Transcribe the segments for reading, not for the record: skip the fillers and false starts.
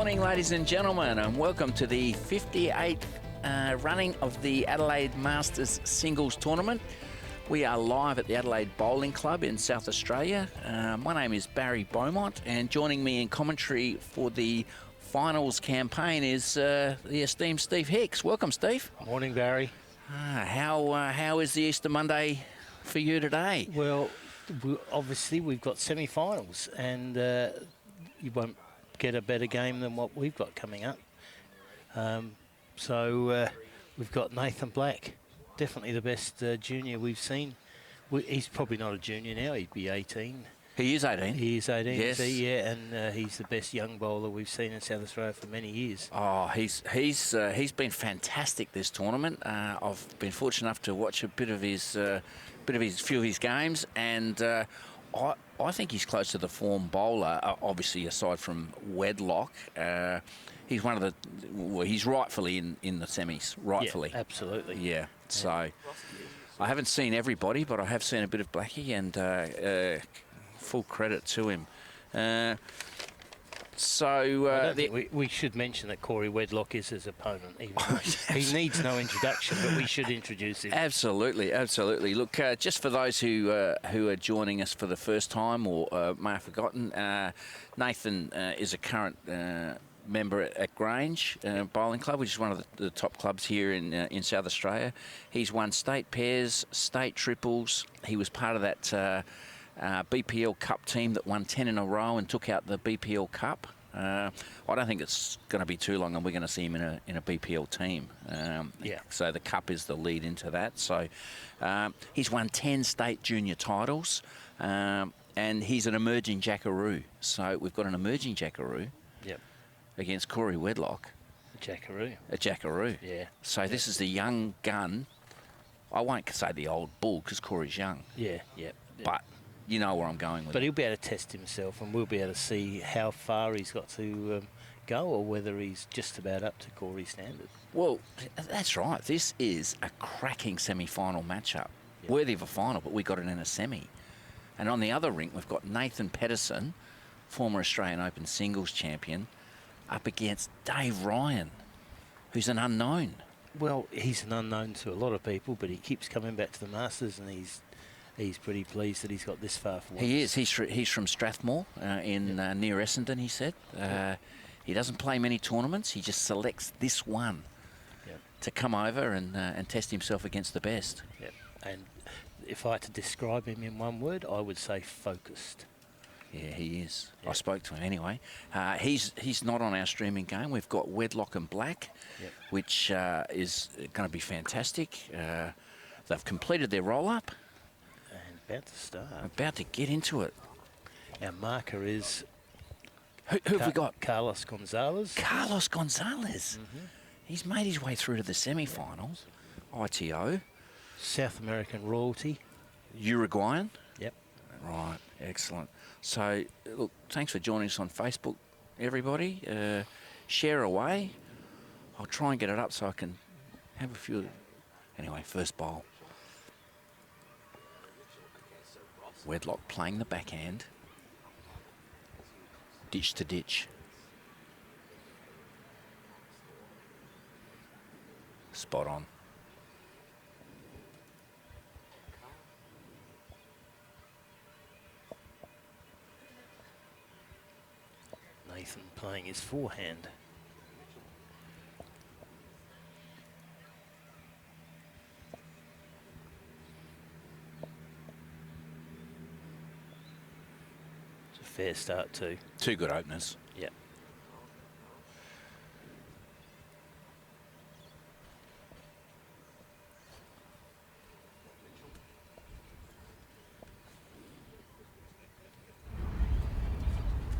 morning, ladies and gentlemen, and welcome to the 58th running of the Adelaide Masters Singles Tournament. We are live at the Adelaide Bowling Club in South Australia. My name is Barry Beaumont, and joining me in commentary for the finals campaign is the esteemed Steve Hicks. Welcome, Steve. Morning, Barry. How is the Easter Monday for you today? Well, obviously we've got semi-finals, and you won't get a better game than what we've got coming up. We've got Nathan Black, definitely the best junior we've seen. He's probably not a junior now, he'd be 18. He is 18. He is 18, yes. And he's the best young bowler we've seen in South Australia for many years. Oh, he's been fantastic this tournament. I've been fortunate enough to watch a few of his games, and I think he's close to the form bowler. Obviously, aside from Wedlock, he's one of the. Well, he's rightfully in the semis. Rightfully, yeah, absolutely. Yeah. So, I haven't seen everybody, but I have seen a bit of Blackie, and full credit to him. I don't think we should mention that Corey Wedlock is his opponent. He needs no introduction, but we should introduce him. Absolutely, absolutely. Look, just for those who are joining us for the first time or may have forgotten, Nathan is a current member at Grange Bowling Club, which is one of the top clubs here in South Australia. He's won state pairs, state triples. He was part of that BPL Cup team that won 10 in a row and took out the BPL Cup. I don't think it's going to be too long and we're going to see him in a BPL team. So the Cup is the lead into that. So he's won 10 state junior titles, and he's an emerging jackaroo. So we've got an emerging jackaroo against Corey Wedlock. A jackaroo. Yeah. So this is the young gun. I won't say the old bull because Corey's young. Yeah. But you know where I'm going with it. But he'll be able to test himself, and we'll be able to see how far he's got to go, or whether he's just about up to Corey's standard. Well, that's right. This is a cracking semi-final matchup. Yep. Worthy of a final, but we got it in a semi. And on the other rink, we've got Nathan Pedersen, former Australian Open singles champion, up against Dave Ryan, who's an unknown. Well, he's an unknown to a lot of people, but he keeps coming back to the Masters, and he's pretty pleased that he's got this far for once. He is. He's from Strathmore near Essendon, he said. He doesn't play many tournaments. He just selects this one to come over and test himself against the best. Yep. And if I had to describe him in one word, I would say focused. Yeah, he is. Yep. I spoke to him anyway. He's not on our streaming game. We've got Wedlock and Black, which is going to be fantastic. They've completed their roll-up. About to start. About to get into it. Our marker is... Who have we got? Carlos Gonzalez. Carlos Gonzalez. Mm-hmm. He's made his way through to the semi-finals. ITO. South American royalty. Uruguayan. Yep. Right. Excellent. So, look, thanks for joining us on Facebook, everybody. Share away. I'll try and get it up so I can have a few... Anyway, first bowl. Wedlock playing the backhand. Ditch to ditch. Spot on. Nathan playing his forehand. Fair start too. Two good openers. Yep.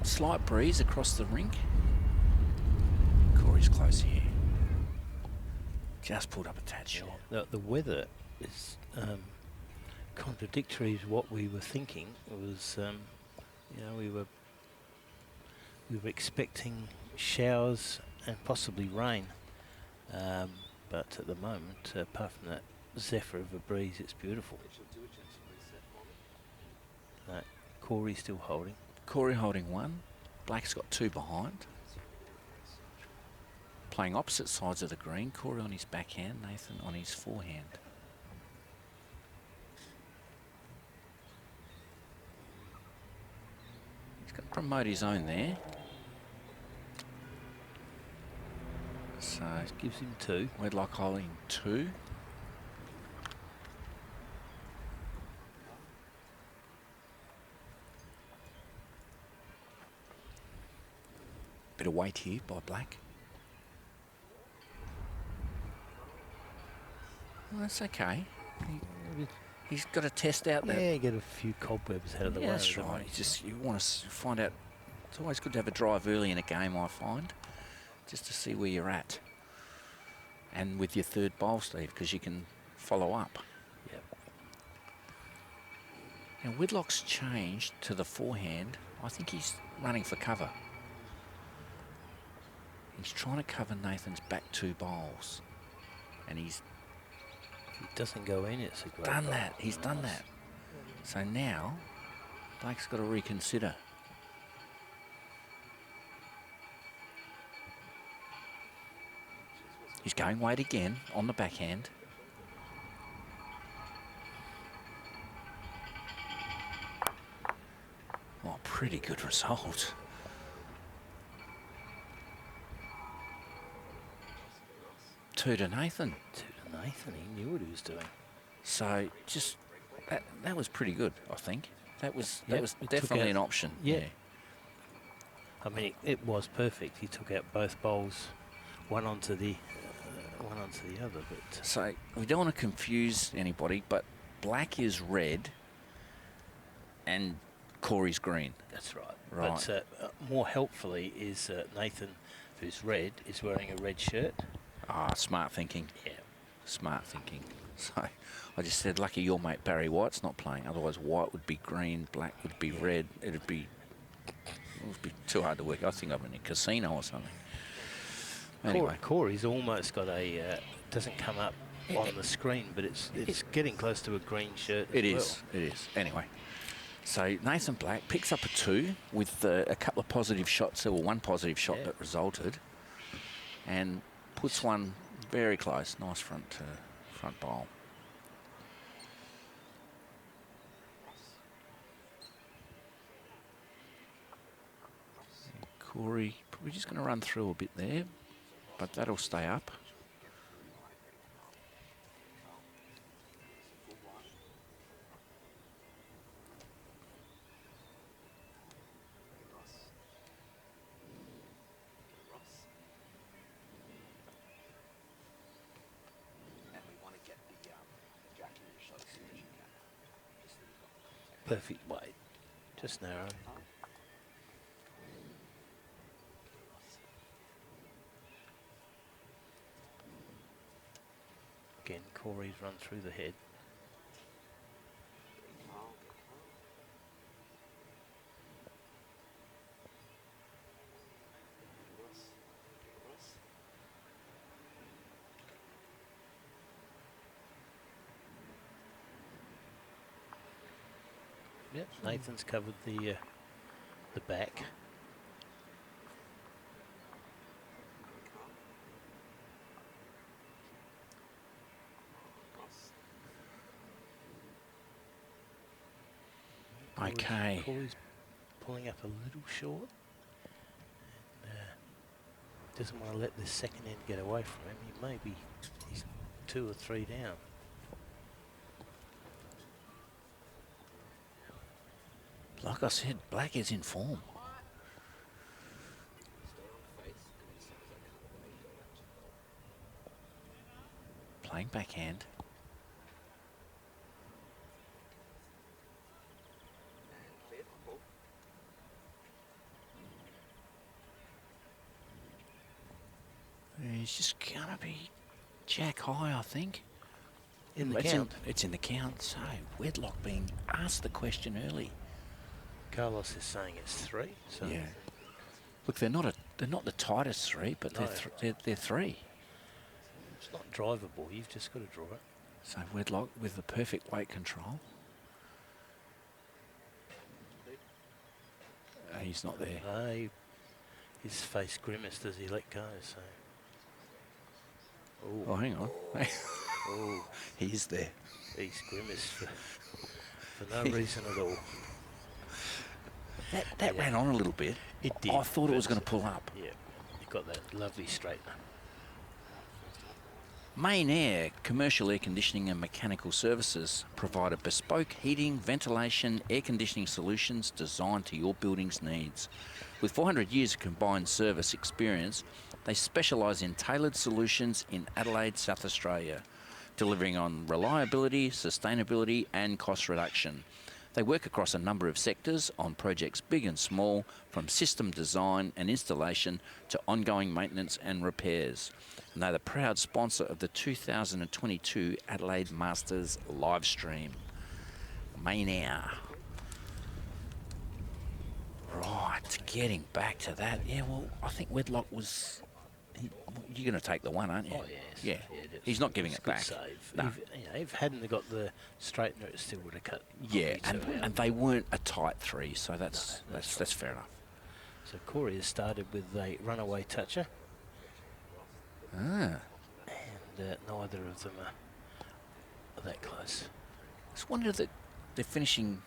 Slight breeze across the rink. Corey's close here. Just pulled up a tad short. The weather is contradictory to what we were thinking. It was we were expecting showers and possibly rain, but at the moment, apart from that zephyr of a breeze, it's beautiful. Corey still holding. Corey holding one. Black's got two behind. playing opposite sides of the green. Corey on his backhand, Nathan on his forehand. He's got to promote his own there. So Gives him 2. Wedlock holding 2. Bit of weight here by Black. Well, that's okay. He's got to test out that. Yeah, get a few cobwebs out of the way. That's right. You want to find out. It's always good to have a drive early in a game, I find, just to see where you're at. And with your third bowl, Steve, because you can follow up. Yep. Now, Wedlock's changed to the forehand. I think he's running for cover. He's trying to cover Nathan's back 2 bowls. And he's If it doesn't go in, it's a great done bowl. that. He's done that. So now, Blake's got to reconsider. He's going weight again on the backhand. Oh, pretty good result. Two to Nathan. 2 to Nathan. He knew what he was doing. So just that was pretty good, I think. That was Yep, it took definitely out- an option. yeah. I mean, it was perfect. He took out both bowls, one onto the other. But So we don't want to confuse anybody, but Black is red and Corey's green. that's right. Right. But more helpfully is Nathan, who's red, is wearing a red shirt. Ah, smart thinking. Yeah. Smart thinking. So I just said, lucky your mate Barry White's not playing. Otherwise, White would be green, Black would be red. It would be too hard to work. I think I'm in a casino or something. Anyway, Corey's almost got a doesn't come up on the screen, but it's getting close to a green shirt. it as is. It is. Anyway, so Nathan Black picks up a 2 with a couple of positive shots. There were one positive shot Yeah. that resulted, and puts one very close. Nice front bowl. Corey probably just going to run through a bit there, but that'll stay up. Perfect weight, just narrow. Again, Corey's run through the head. Yep, Nathan's covered the back. Okay. Corey's pulling up a little short. And, doesn't want to let this second end get away from him. He may be he's 2 or 3 down. Like I said, Black is in form. Playing backhand. He's just gonna be jack high, I think. In the It's count. it's in the count. So Wedlock being asked the question early. Carlos is saying it's 3. So Yeah. Look, they're not the tightest 3, but No. they're 3. it's not drivable. You've just got to draw it. So Wedlock with the perfect weight control. He's not there. His face grimaced as he let go. So Oh, hang on. Oh, He's there. he's grimaced for no reason at all. That ran on a little bit. It did. I thought it was going to pull up. Yeah, it got that lovely straightener. Main Air Commercial Air Conditioning and Mechanical Services provide a bespoke heating, ventilation, air conditioning solutions designed to your building's needs. With 400 years of combined service experience, they specialise in tailored solutions in Adelaide, South Australia, delivering on reliability, sustainability and cost reduction. They work across a number of sectors on projects big and small, from system design and installation to ongoing maintenance and repairs. And they're the proud sponsor of the 2022 Adelaide Masters live stream. Main Air. Right, getting back to that. Yeah, well, I think Wedlock was... You're going to take the one, aren't you? Oh, yes. Yeah. He's not giving it Good back. save. No. If hadn't have got the straightener, it still would have cut. Yeah, probably two out. and they weren't a tight three, so that's fair enough. So Corey has started with a runaway toucher, Ah. and neither of them are that close. Just wonder that they're finishing.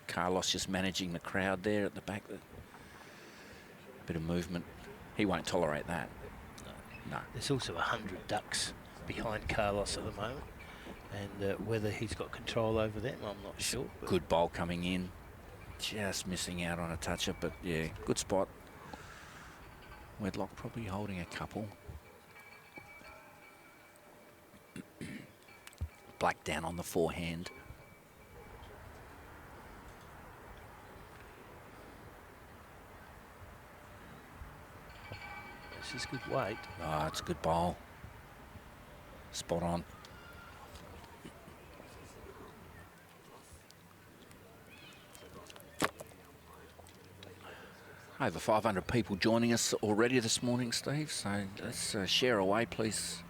Carlos just managing the crowd there at the back. A bit of movement. He won't tolerate that. No. There's also 100 ducks behind Carlos at the moment, and whether he's got control over them, I'm not sure. Good bowl coming in. Just missing out on a toucher, but yeah, good spot. Wedlock probably holding a couple. Black down on the forehand. This is good weight. Ah, it's a good bowl. Spot on. Over 500 people joining us already this morning, Steve. So let's share away, please,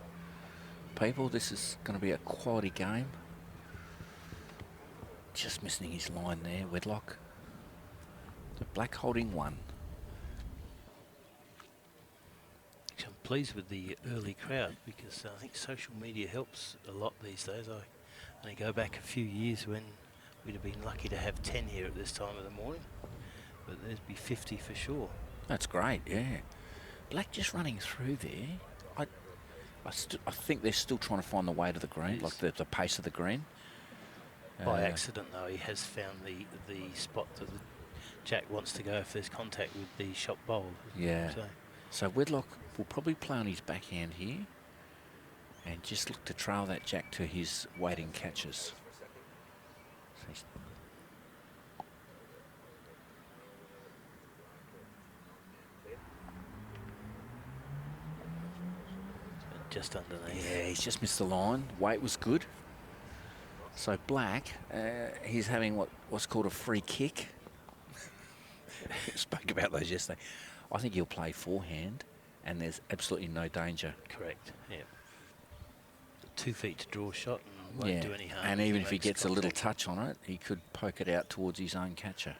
people. This is going to be a quality game. Just missing his line there, Wedlock. The Black holding one. I'm pleased with the early crowd because I think social media helps a lot these days. I only go back a few years when we'd have been lucky to have 10 here at this time of the morning, but there'd be 50 for sure. That's great, yeah. Black just running through there. I think they're still trying to find the way to the green, like the pace of the green. By accident, though, he has found the spot that the Jack wants to go if there's contact with the shot bowl. Yeah. So Wedlock will probably play on his backhand here and just look to trail that Jack to his waiting catches. So he's just underneath. yeah, he's just missed the line. Weight was good. So Black, he's having what's called a free kick. Spoke about those yesterday. I think he'll play forehand, and there's absolutely no danger. Correct. Yeah. 2 feet to draw a shot and won't do any harm. And even if he makes gets a little contact. touch on it, he could poke it out towards his own catcher.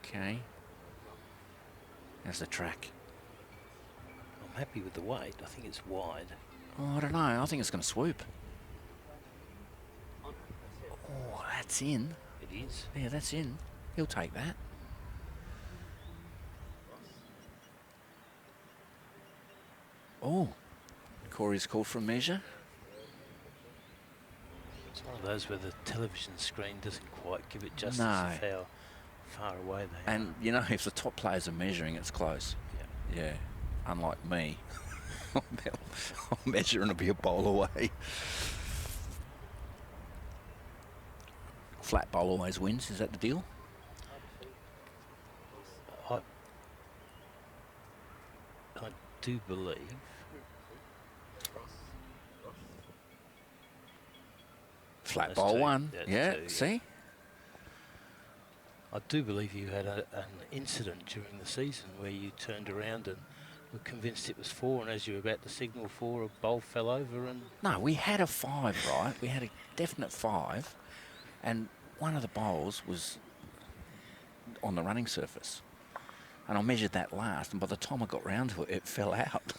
Okay. There's the track. I'm happy with the weight. I think it's wide. Oh, I don't know. I think it's going to swoop. Oh, that's in. It is. Yeah, that's in. He'll take that. Oh, Corey's called for a measure. It's one of those where the television screen doesn't quite give it justice No. of how far away they are. And, you know, if the top players are measuring, it's close. Yeah. Yeah, unlike me. I'll measure and it'll be a bowl away. Flat bowl always wins, is that the deal? I do believe Flat That's bowl two. one. That's Yeah, two, yeah. see? I do believe you had an incident during the season where you turned around and were convinced it was 4, and as you were about to signal 4, a bowl fell over and... No, we had a 5, right? We had a definite 5, and one of the bowls was on the running surface. And I measured that last, and by the time I got round to it, it fell out.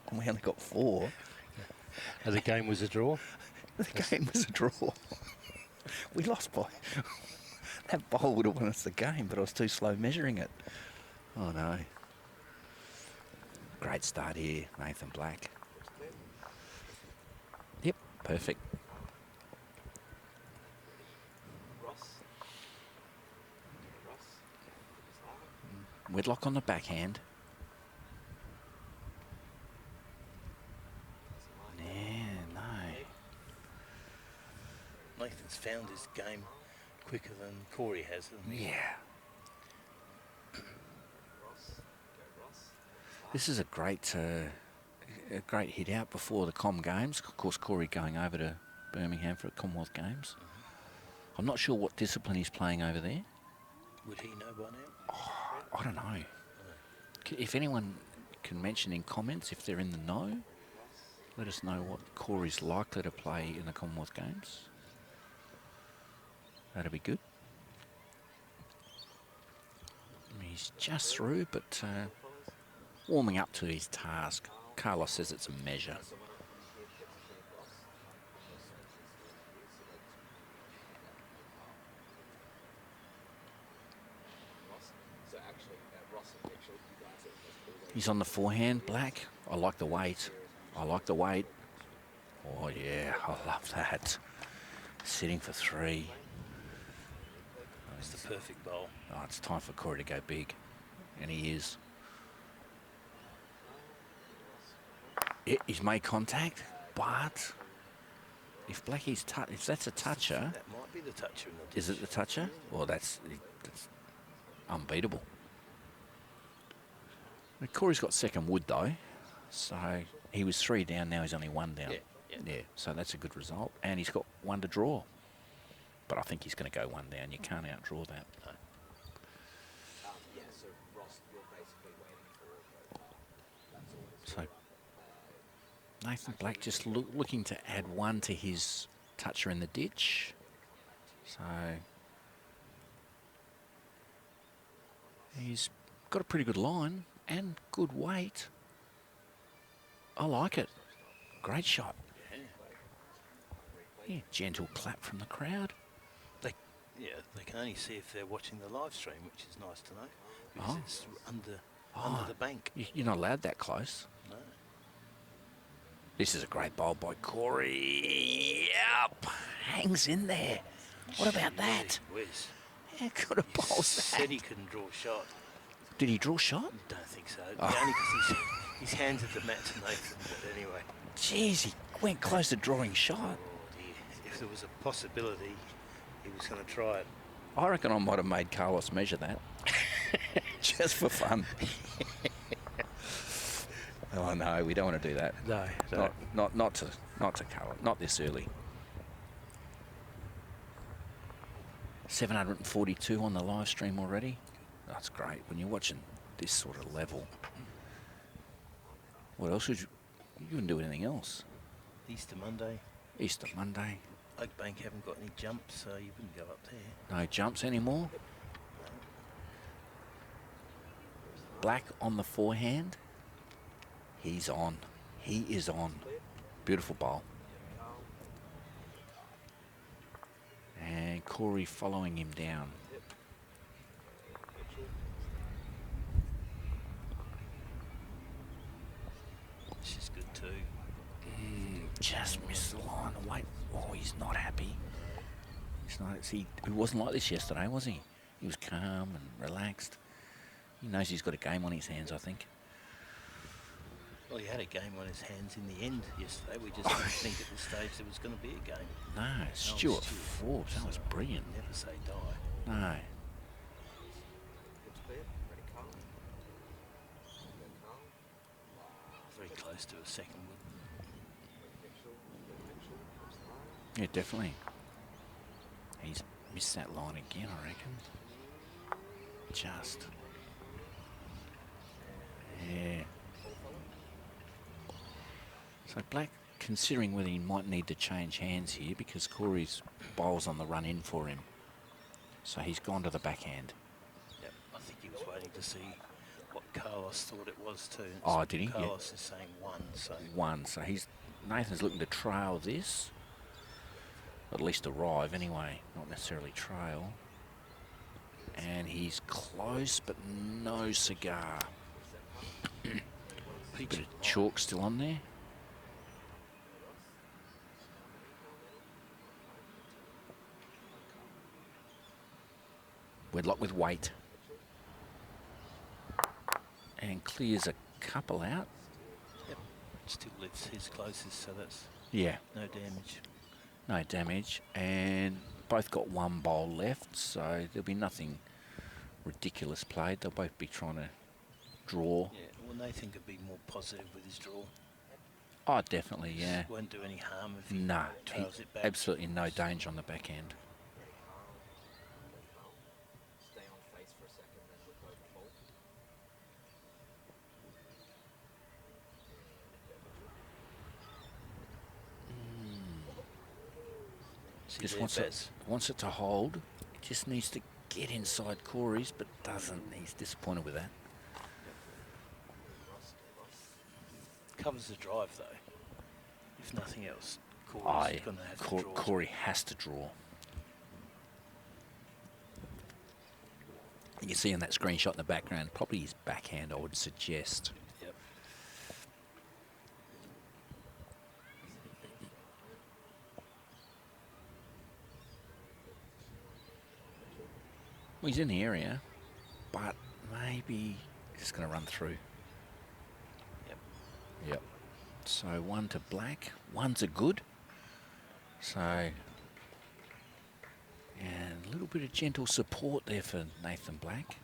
And we only got 4. And the game was a draw? The game was a draw. We lost by... That bowl would have won us the game, but I was too slow measuring it. Oh, no. Great start here, Nathan Black. Yep, perfect. Wedlock on the backhand. Yeah, no. Nathan's found his game quicker than Corey has, hasn't he? Yeah. This is a great hit out before the Com Games. Of course, Corey going over to Birmingham for the Commonwealth Games. I'm not sure what discipline he's playing over there. Would he know by now? Oh, I don't know. If anyone can mention in comments if they're in the know, let us know what Corey's likely to play in the Commonwealth Games. That'd be good. He's just through, but warming up to his task. Carlos says it's a measure. He's on the forehand, Black. I like the weight. I like the weight. Oh, yeah, I love that. Sitting for 3. It's the perfect bowl. Oh, it's time for Corey to go big. And he is. He's made contact, but if Blackie's if that's a toucher... That might be the toucher in the ditch. Is it the toucher? Well, that's unbeatable. Corey's got second wood, though. So he was 3 down, now he's only 1 down. Yeah, so that's a good result. And he's got 1 to draw. But I think he's going to go 1 down. You can't outdraw that. No. So Nathan Black just looking to add 1 to his toucher in the ditch. So he's got a pretty good line and good weight. I like it. Great shot. Yeah, gentle clap from the crowd. They can only see if they're watching the live stream, which is nice to know, because it's under the bank. You're not allowed that close. No. This is a great bowl by Corey. Yep, hangs in there. What about that? Whiz. How good a bowl's that? Said he couldn't draw a shot. Did he draw a shot? Don't think so. Yeah, only because his hands at the mat to Nathan, but anyway. Jeez, he went close to drawing shot. Oh dear. If there was a possibility, he was going to try it. I reckon I might have made Carlos measure that. Just for fun. Oh no, we don't want to do that. No. Not to Carlos. Not this early. 742 on the live stream already. That's great when you're watching this sort of level. What else would you wouldn't do anything else? Easter Monday. Easter Monday. Oakbank haven't got any jumps, so you wouldn't go up there. No jumps anymore. Black on the forehand. He's on. He is on. Beautiful bowl. And Corey following him down. This is good too. Just missed the line. Wait. Oh, he's not happy. He's not. See, he wasn't like this yesterday, was he? He was calm and relaxed. He knows he's got a game on his hands, I think. Well, he had a game on his hands in the end yesterday. We just didn't think at this stage there was going to be a game. No, Stuart Forbes, that was brilliant. Never say die. No. Very close to a second wood. Yeah, definitely. He's missed that line again, I reckon. Just. Yeah. So Black considering whether he might need to change hands here because Corey's bowls on the run in for him. So he's gone to the backhand. Yep, I think he was waiting to see what Carlos thought it was too. Oh, did he? Carlos is saying 1, so... 1, so Nathan's looking to trail this. At least arrive anyway, not necessarily trail. And he's close, but no cigar. Bit of chalk still on there. Wedlock with weight. And clears a couple out. Yep, still lifts his closest, so that's Yeah. no damage. No damage. And both got 1 bowl left, so there'll be nothing ridiculous played. They'll both be trying to draw. Yeah, well, Nathan could be more positive with his draw. Oh, definitely, yeah. Won't do any harm if he Nah, trails it back. absolutely no danger on the backhand. Just wants it to hold. It just needs to get inside Corey's, but doesn't. He's disappointed with that. Covers the drive, though. If nothing else, Corey's going to have to draw. Corey has to draw. You can see in that screenshot in the background, probably his backhand, I would suggest. Yep. Well, he's in the area, but maybe just going to run through. Yep. Yep. So 1 to Black, 1 to good. So, and a little bit of gentle support there for Nathan Black.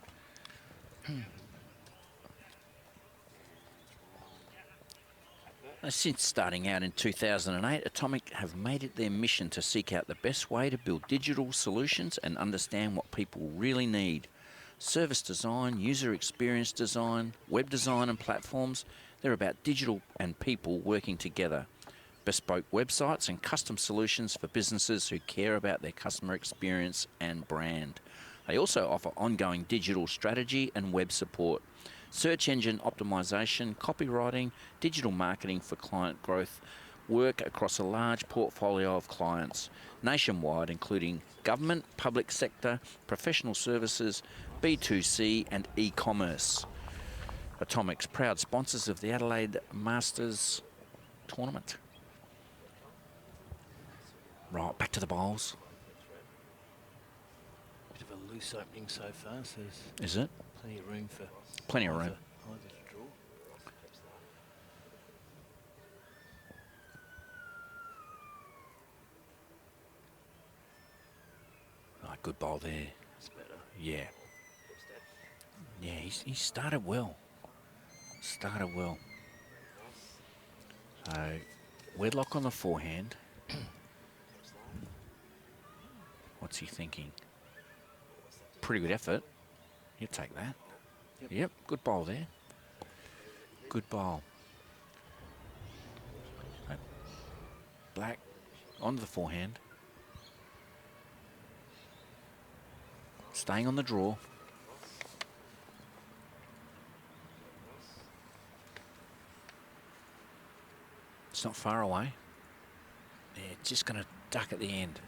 Since starting out in 2008, Atomic have made it their mission to seek out the best way to build digital solutions and understand what people really need. Service design, user experience design, web design and platforms, they're about digital and people working together. Bespoke websites and custom solutions for businesses who care about their customer experience and brand. They also offer ongoing digital strategy and web support, search engine optimization, copywriting, digital marketing for client growth, work across a large portfolio of clients nationwide, including government, public sector, professional services, B2C and e-commerce. Atomic's proud sponsors of the Adelaide Masters tournament. Right, back to the bowls. Bit of a loose opening so far, so there's Is it? plenty of room for Plenty of room. either to draw. Right, good bowl there. It's better. Yeah. Yeah, he started well. Started well. So, Wedlock on the forehand. What's he thinking? Pretty good effort. You take that. Yep, good bowl there. Good bowl. Black onto the forehand. Staying on the draw. It's not far away. Yeah, just going to duck at the end.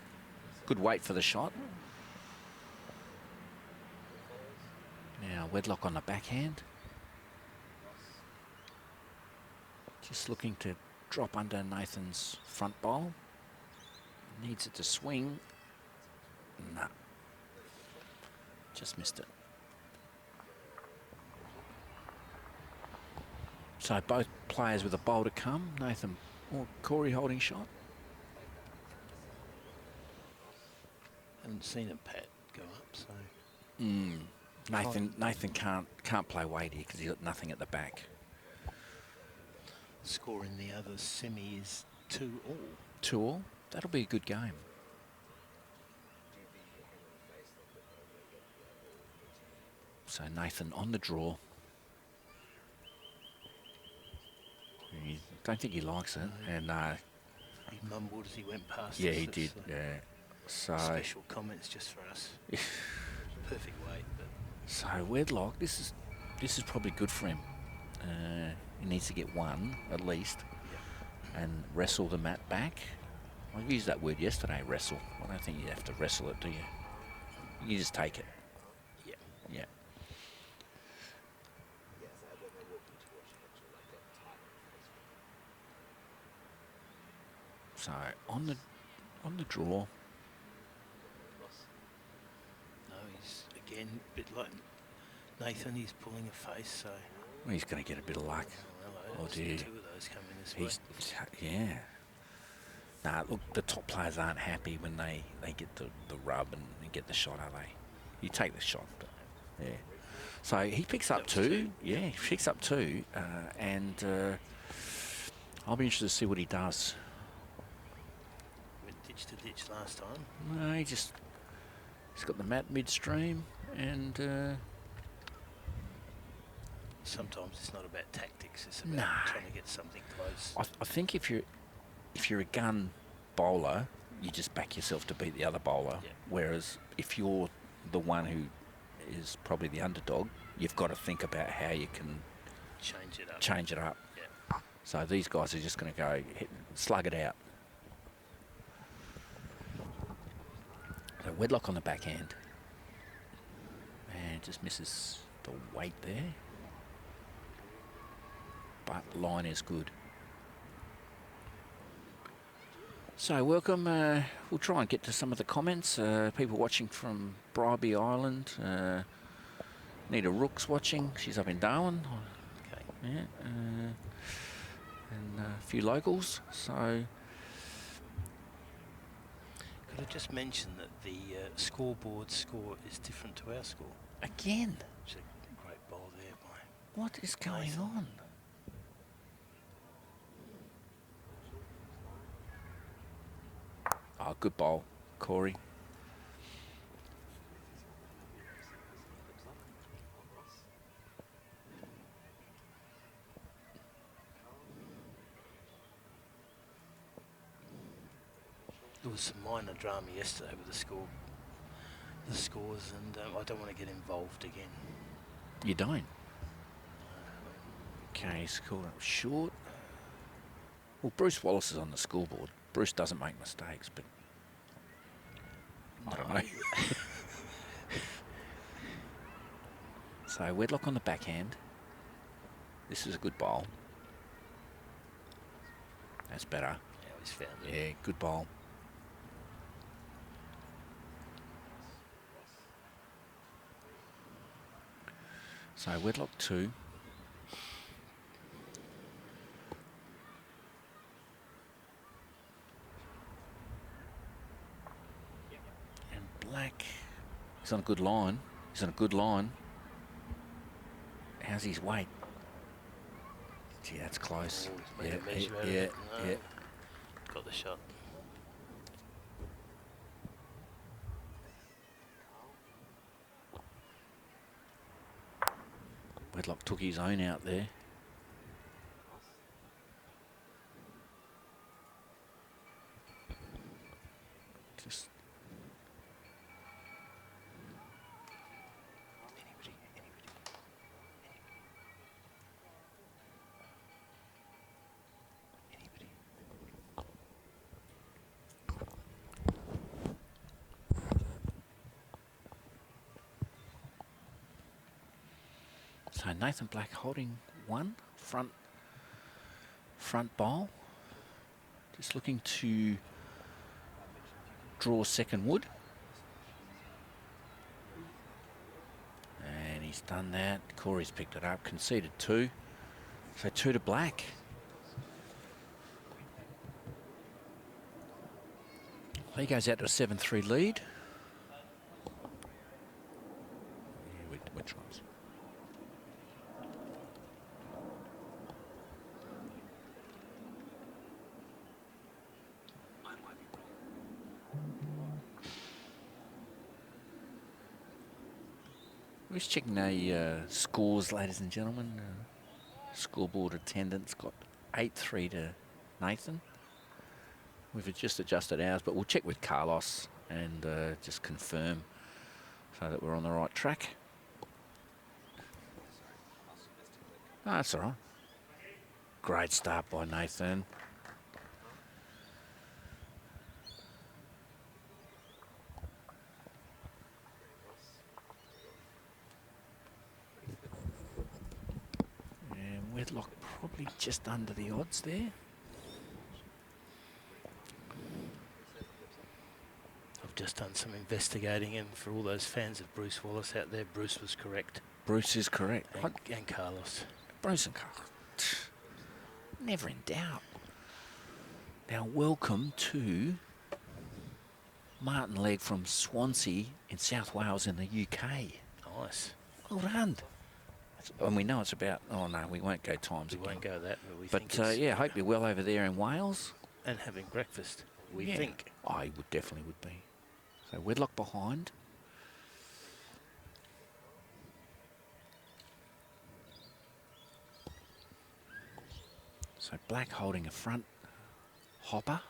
Good weight for the shot. Now Wedlock on the backhand. Just looking to drop under Nathan's front bowl. Needs it to swing. No. Just missed it. So both players with a bowl to come. Nathan or Corey holding shot. Haven't seen a pat go up, so. Nathan can't play weight here because he's got nothing at the back. Score in the other semi is 2-2. 2-2. That'll be a good game. So Nathan on the draw. don't think he likes it. And He mumbled as he went past yeah, us. he It's, did. Yeah. So special comments just for us. Perfect weight. But so Wedlock, this is probably good for him. He needs to get one at least, and wrestle the mat back. I used that word yesterday, wrestle. I don't think you have to wrestle it, do you? You just take it. yeah. Yeah. So on the draw. No, he's again a bit like Nathan. He's pulling a face, so. Well, he's going to get a bit of luck. Oh, dear. Two of those coming this way. Yeah. Nah, look, the top players aren't happy when they get the rub and get the shot, are they? You take the shot, but yeah. So he picks up two. Yeah, he picks up two, and I'll be interested to see what he does. Went ditch to ditch last time. No, he's got the mat midstream, and sometimes it's not about tactics. It's about trying to get something close. I think if you're a gun bowler, you just back yourself to beat the other bowler. Yeah. Whereas if you're the one who is probably the underdog, you've got to think about how you can change it up. Yeah. So these guys are just going to go slug it out. So Wedlock on the backhand. And just misses the weight there. But line is good. So welcome. We'll try and get to some of the comments. People watching from Bribie Island. Nita Rook's watching. She's up in Darwin. Okay. Yeah. And a few locals. So. Could I just mention that the scoreboard score is different to our score? Again. It's a great bowl there by. What is going on? Oh, good bowl, Corey. There was some minor drama yesterday with the scores, and I don't want to get involved again. You don't? Okay, he's called up short. Well, Bruce Wallace is on the scoreboard. Bruce doesn't make mistakes, but I don't know. So Wedlock on the backhand. This is a good bowl. That's better. Yeah, he's found it. Yeah, good bowl. So Wedlock 2. And Black. He's on a good line. He's on a good line. How's his weight? Gee, that's close. Oh, he's made a measure out of it. No. Got the shot. Wedlock took his own out there. Just so Nathan Black holding one front bowl. Just looking to draw second wood. And he's done that. Corey's picked it up, conceded 2. So 2 to Black. He goes out to a 7-3 lead. Yeah, we're trying. We're just checking the scores, ladies and gentlemen. Scoreboard attendance got 8-3 to Nathan. We've just adjusted ours, but we'll check with Carlos and just confirm so that we're on the right track. Oh, that's all right. Great start by Nathan. And Wedlock probably just under the odds there. I've just done some investigating, and for all those fans of Bruce Wallace out there, Bruce was correct. Bruce is correct. And Carlos. Bruce and Carlos. Never in doubt. Now, welcome to Martin Legg from Swansea in South Wales in the UK. Nice. Well done. And we know it's about, oh no, we won't go times We again. won't go that, but we But think it's, yeah, I hope you're well over there in Wales. and having breakfast, we Yeah. think. I would definitely would be. So Wedlock behind. So Black holding a front hopper.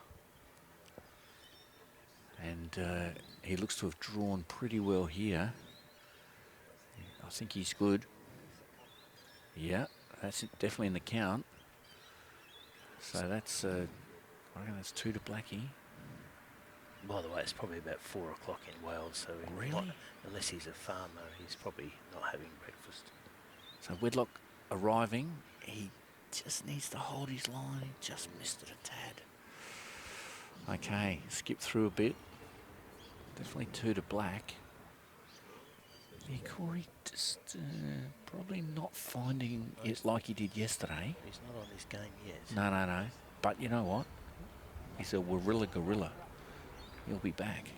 And he looks to have drawn pretty well here. I think he's good. Yeah, that's it, definitely in the count. So that's, I reckon that's 2 to Blackie. By the way, it's probably about 4 o'clock in Wales, so he Really? might- unless he's a farmer, he's probably not having breakfast. So Wedlock arriving. He just needs to hold his line. He just missed it a tad. Okay, skip through a bit. Definitely 2 to Black. Yeah, Corey just probably not finding it like he did yesterday. He's not on this game yet. No. But you know what? He's a Warilla gorilla. He'll be back.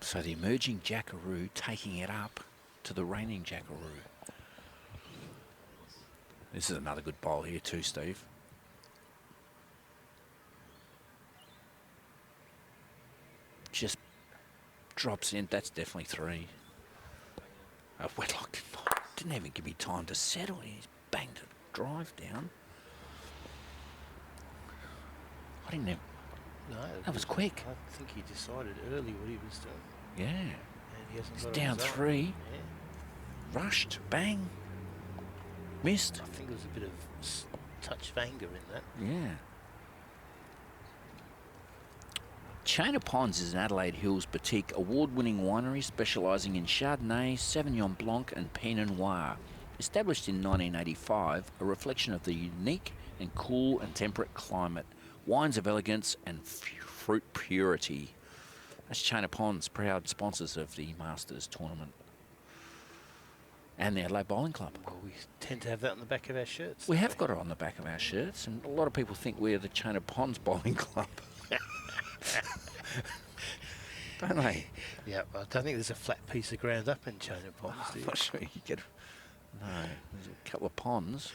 So the emerging Jackaroo taking it up to the reigning Jackaroo. This is another good bowl here too, Steve. Just drops in. That's definitely 3. Wedlock didn't even give me time to settle. He's banged a drive down. I didn't have... No, That was quick. I think he decided early what he was doing. Yeah. And he hasn't He's got a down result. 3. Yeah. Rushed. Bang. Missed. I think there was a bit of touch of anger in that. Yeah. Chain of Ponds is an Adelaide Hills boutique award-winning winery specialising in Chardonnay, Sauvignon Blanc and Pinot Noir. Established in 1985, a reflection of the unique and cool and temperate climate, wines of elegance and fruit purity. That's Chain of Ponds, proud sponsors of the Masters tournament. And the Adelaide Bowling Club. Well, we tend to have that on the back of our shirts. We have got it on the back of our shirts, and a lot of people think we're the Chain of Ponds Bowling Club. Don't they? Yeah, I don't think there's a flat piece of ground up in Chain of Ponds. do I'm you? not sure you get... No, there's a couple of ponds.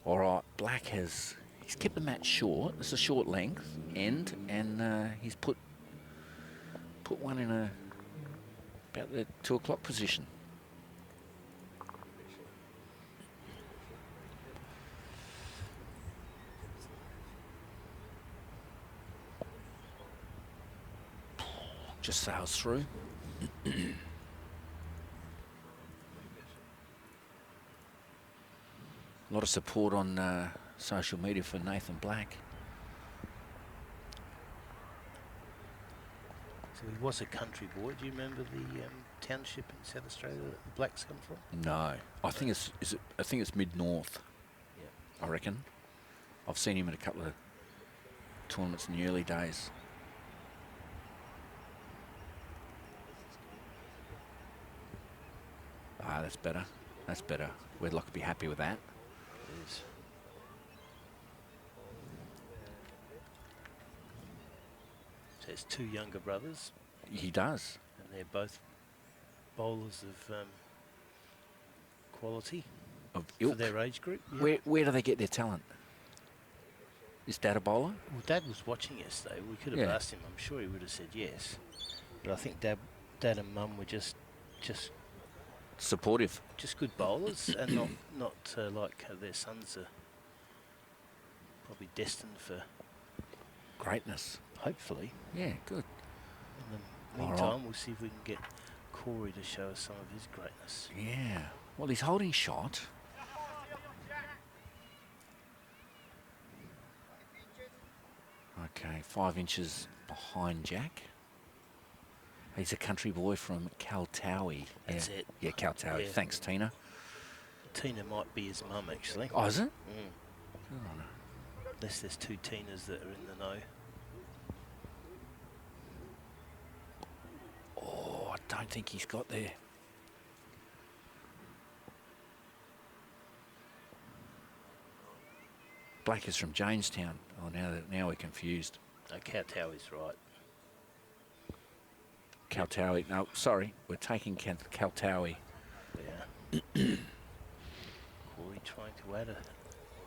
All right, Black has... He's kept the match short. It's a short length end, and he's put one in about the 2 o'clock position. Just sails through. A lot of support on social media for Nathan Black. So he was a country boy. Do you remember the township in South Australia that the Blacks come from? No, I think I think it's mid-north. Yeah. I reckon. I've seen him at a couple of tournaments in the early days. Ah, that's better. That's better. Wedlock would be happy with that. It is. So it's 2 younger brothers, He does. and they're both bowlers of Of for ilk. their age group. Yeah. Where do they get their talent? Is Dad a bowler? Well, Dad was watching yesterday. We could have Yeah. asked him. I'm sure he would have said yes. But I think Dad and Mum were just Supportive. good bowlers, and not like their sons are probably destined for, Greatness. hopefully. Yeah, good. In the All meantime, right. we'll see if we can get Corey to show us some of his greatness. Yeah. Well, he's holding shot. Okay, 5 inches behind Jack. He's a country boy from Kaltawi. That's yeah. it. Yeah, Kaltawi. Yeah. Thanks, Tina. Tina might be his mum, actually. Oh, is it? Mm. Good on her. Unless there's 2 Tinas that are in the know. Oh, I don't think he's got there. Black is from Jamestown. Oh, now we're confused. No, Kowtowie's right. Kaltawi. No, sorry. We're taking Kaltawi. Yeah. Corey trying to add a...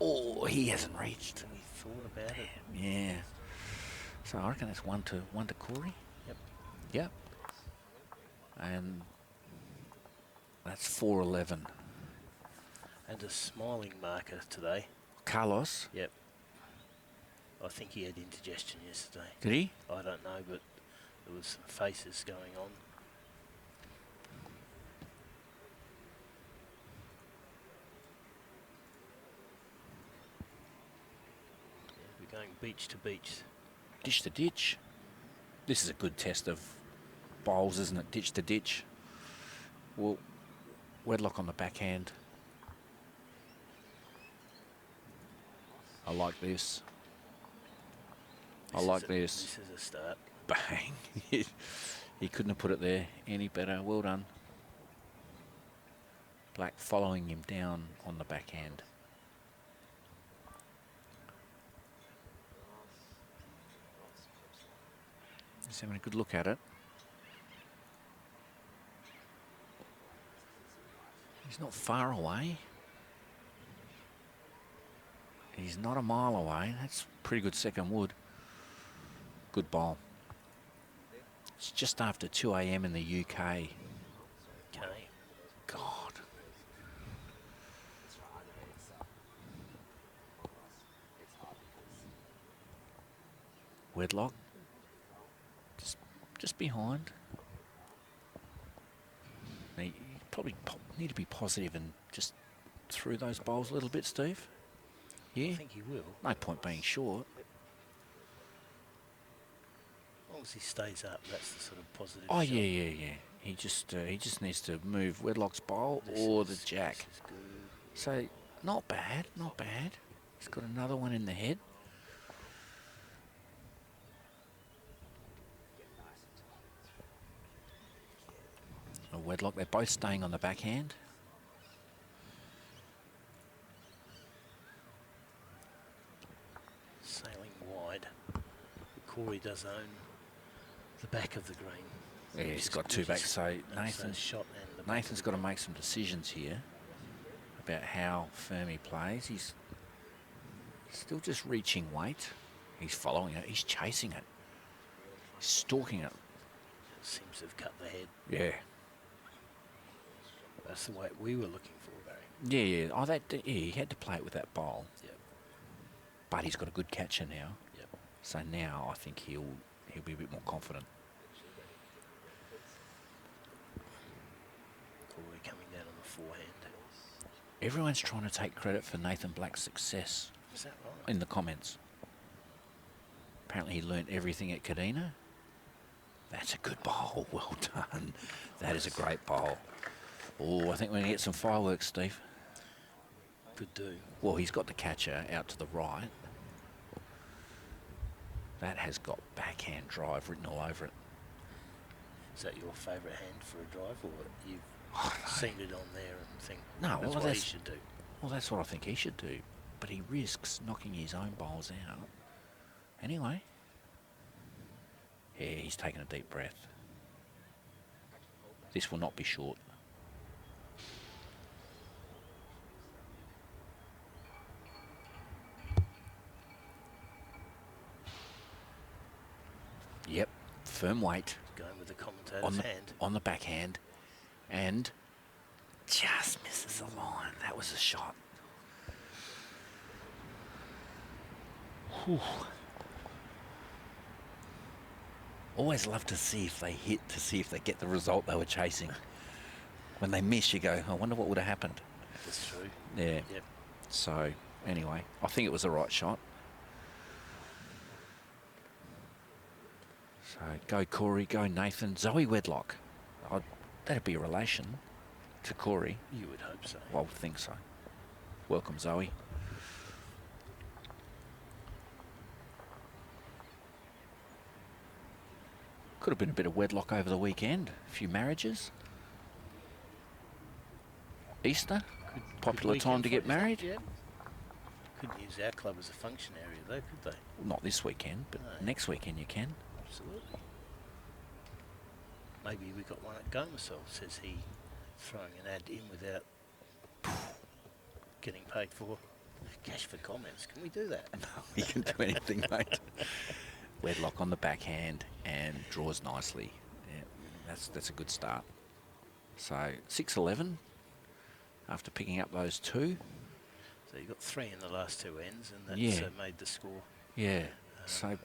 Oh, he hasn't reached. And he thought about it. Yeah. So I reckon that's one to Corey. Yep. Yep. And that's 4-11. And a smiling marker today. Carlos. Yep. I think he had indigestion yesterday. Did he? I don't know, but there was some faces going on. Yeah, we're going beach to beach. Ditch to ditch. This is a good test of bowls, isn't it? Ditch to ditch. Well, Wedlock on the backhand. I like this. I like this. This is a start. Bang. He couldn't have put it there any better. Well done. Black following him down on the backhand. He's having a good look at it. He's not far away. He's not a mile away. That's pretty good second wood. Good ball. It's just after 2 a.m. in the UK. Okay. God. Wedlock. Just behind. Now, you probably need to be positive and just through those bowls a little bit, Steve. Yeah. I think he will. No point being short. As long as he stays up, that's the sort of positive Oh, shot. yeah. He just needs to move Wedlock's bowl or the jack. This is good. So, not bad. He's got another one in the head. A Wedlock, they're both staying on the backhand. Sailing wide. Corey does own the back of the green. Yeah, which he's is got good. two back. So That's a shot and the back Nathan's of got the to green. make some decisions here about how firm he plays. He's still just reaching weight. He's following it. He's chasing it. He's stalking it. Seems to have cut the head. Yeah. That's the way we were looking for, Barry. Yeah. Oh, he had to play it with that bowl. Yep. But he's got a good catcher now. Yep. So now I think he'll be a bit more confident. Corey coming down on the forehand. Everyone's trying to take credit for Nathan Black's success Is that right? in the comments. Apparently he learnt everything at Kadena. That's a good bowl. Well done. That is a great bowl. Oh, I think we're going to get some fireworks, Steve. Could do. Well, he's got the catcher out to the right. That has got backhand drive written all over it. Is that your favourite hand for a drive, or you've Oh, seen it on there and think No, that's well, what that's- he should do? Well, that's what I think he should do. But he risks knocking his own bowls out. Anyway. Yeah, he's taking a deep breath. This will not be short. Yep, firm weight Going with the commentator's hand. on the backhand, and just misses the line. That was a shot. Whew. Always love to see if they hit, to see if they get the result they were chasing. When they miss, you go, I wonder what would have happened. That's true. Yeah. Yep. So, anyway, I think it was the right shot. So, go Corey, go Nathan. Zoe Wedlock. That'd be a relation to Corey. You would hope so. I would think so. Welcome, Zoe. Could have been a bit of wedlock over the weekend. A few marriages. Easter, popular time to get married. Yeah. Couldn't use our club as a function area though, could they? Well, not this weekend, but No. next weekend you can. Absolutely. Maybe we got one at Gomersall, says he, throwing an ad in without getting paid for cash for comments. Can we do that? You can do anything, mate. Wedlock on the backhand and draws nicely. Yeah, that's a good start. So 6-11 after picking up those two. So you got 3 in the last 2 ends, and that's Yeah. made the score. Yeah. So much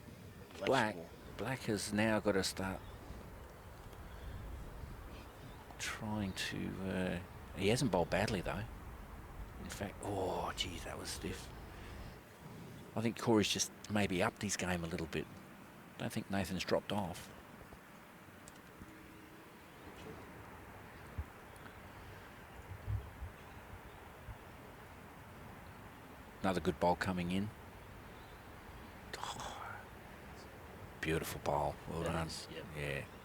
Black more. has now got to start trying to. He hasn't bowled badly though. In fact, oh geez, that was stiff. I think Corey's just maybe upped his game a little bit. Don't think Nathan's dropped off. Another good bowl coming in. Oh, beautiful bowl. Well That done. is, yep.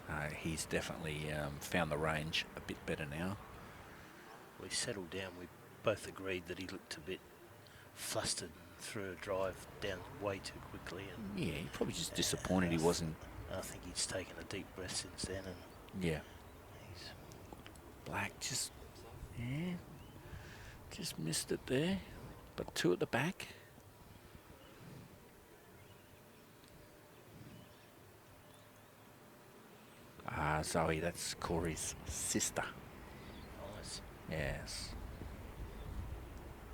Yeah, he's definitely found the range a bit better now. We settled down. We both agreed that he looked a bit flustered and threw a drive down way too quickly. And Yeah, he's probably just disappointed he wasn't. I think he's taken a deep breath since then, and Yeah, he's Black just missed it there. But 2 at the back. Zoe, that's Corey's sister. nice. Yes.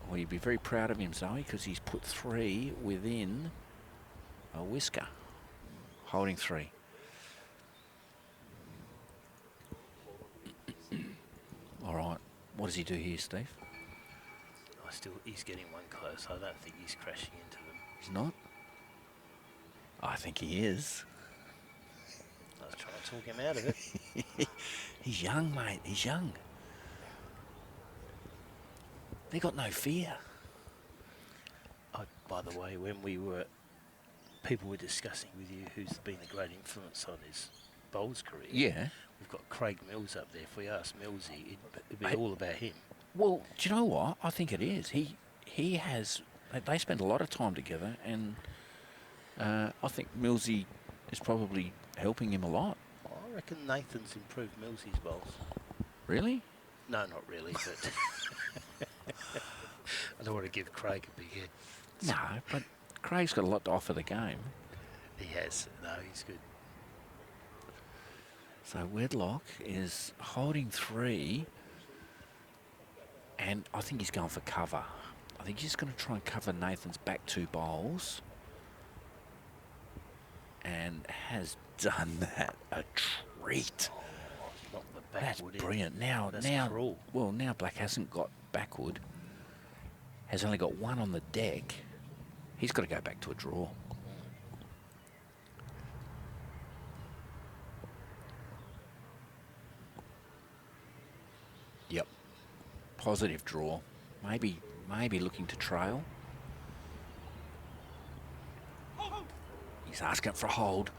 Well, you'd be very proud of him, Zoe, because he's put 3 within a whisker. Holding 3. All right. What does he do here, Steve? He's getting one close. I don't think he's crashing into them. He's not? I think he is. I was trying to talk him out of it. He's young, mate. He's young. They got no fear. By the way, when people were discussing with you who's been a great influence on his bowls career. Yeah. We've got Craig Mills up there. If we ask Millsy, it'd be Hey. all about him. Well, do you know what? I think it is. He has. They spend a lot of time together, and I think Millsy is probably helping him a lot. I reckon Nathan's improved Millsy's bowls. Really? No, not really, but I don't want to give Craig a big head. No, but Craig's got a lot to offer the game. He has. No, he's good. So Wedlock is holding 3, and I think he's going for cover. I think he's going to try and cover Nathan's back 2 bowls, and has done that a treat. Not the That's backward. brilliant. Now, That's cruel. well, now Black hasn't got backward. Has only got 1 on the deck. He's got to go back to a draw. Yep. Positive draw. Maybe looking to trail. He's asking for a hold.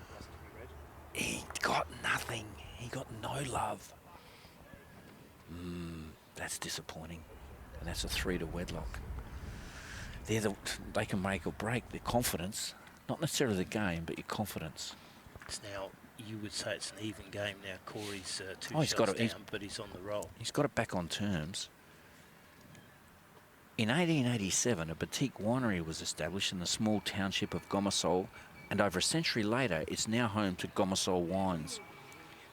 He got nothing. He got no love. That's disappointing. And that's a 3 to Wedlock. They can make or break their confidence. Not necessarily the game, but your confidence. It's now, you would say it's an even game now. Corey's 2 Oh, he's shots got it. down, but he's on the roll. He's got it back on terms. In 1887, a boutique winery was established in the small township of Gomersall and over a century later, it's now home to Gomasol wines.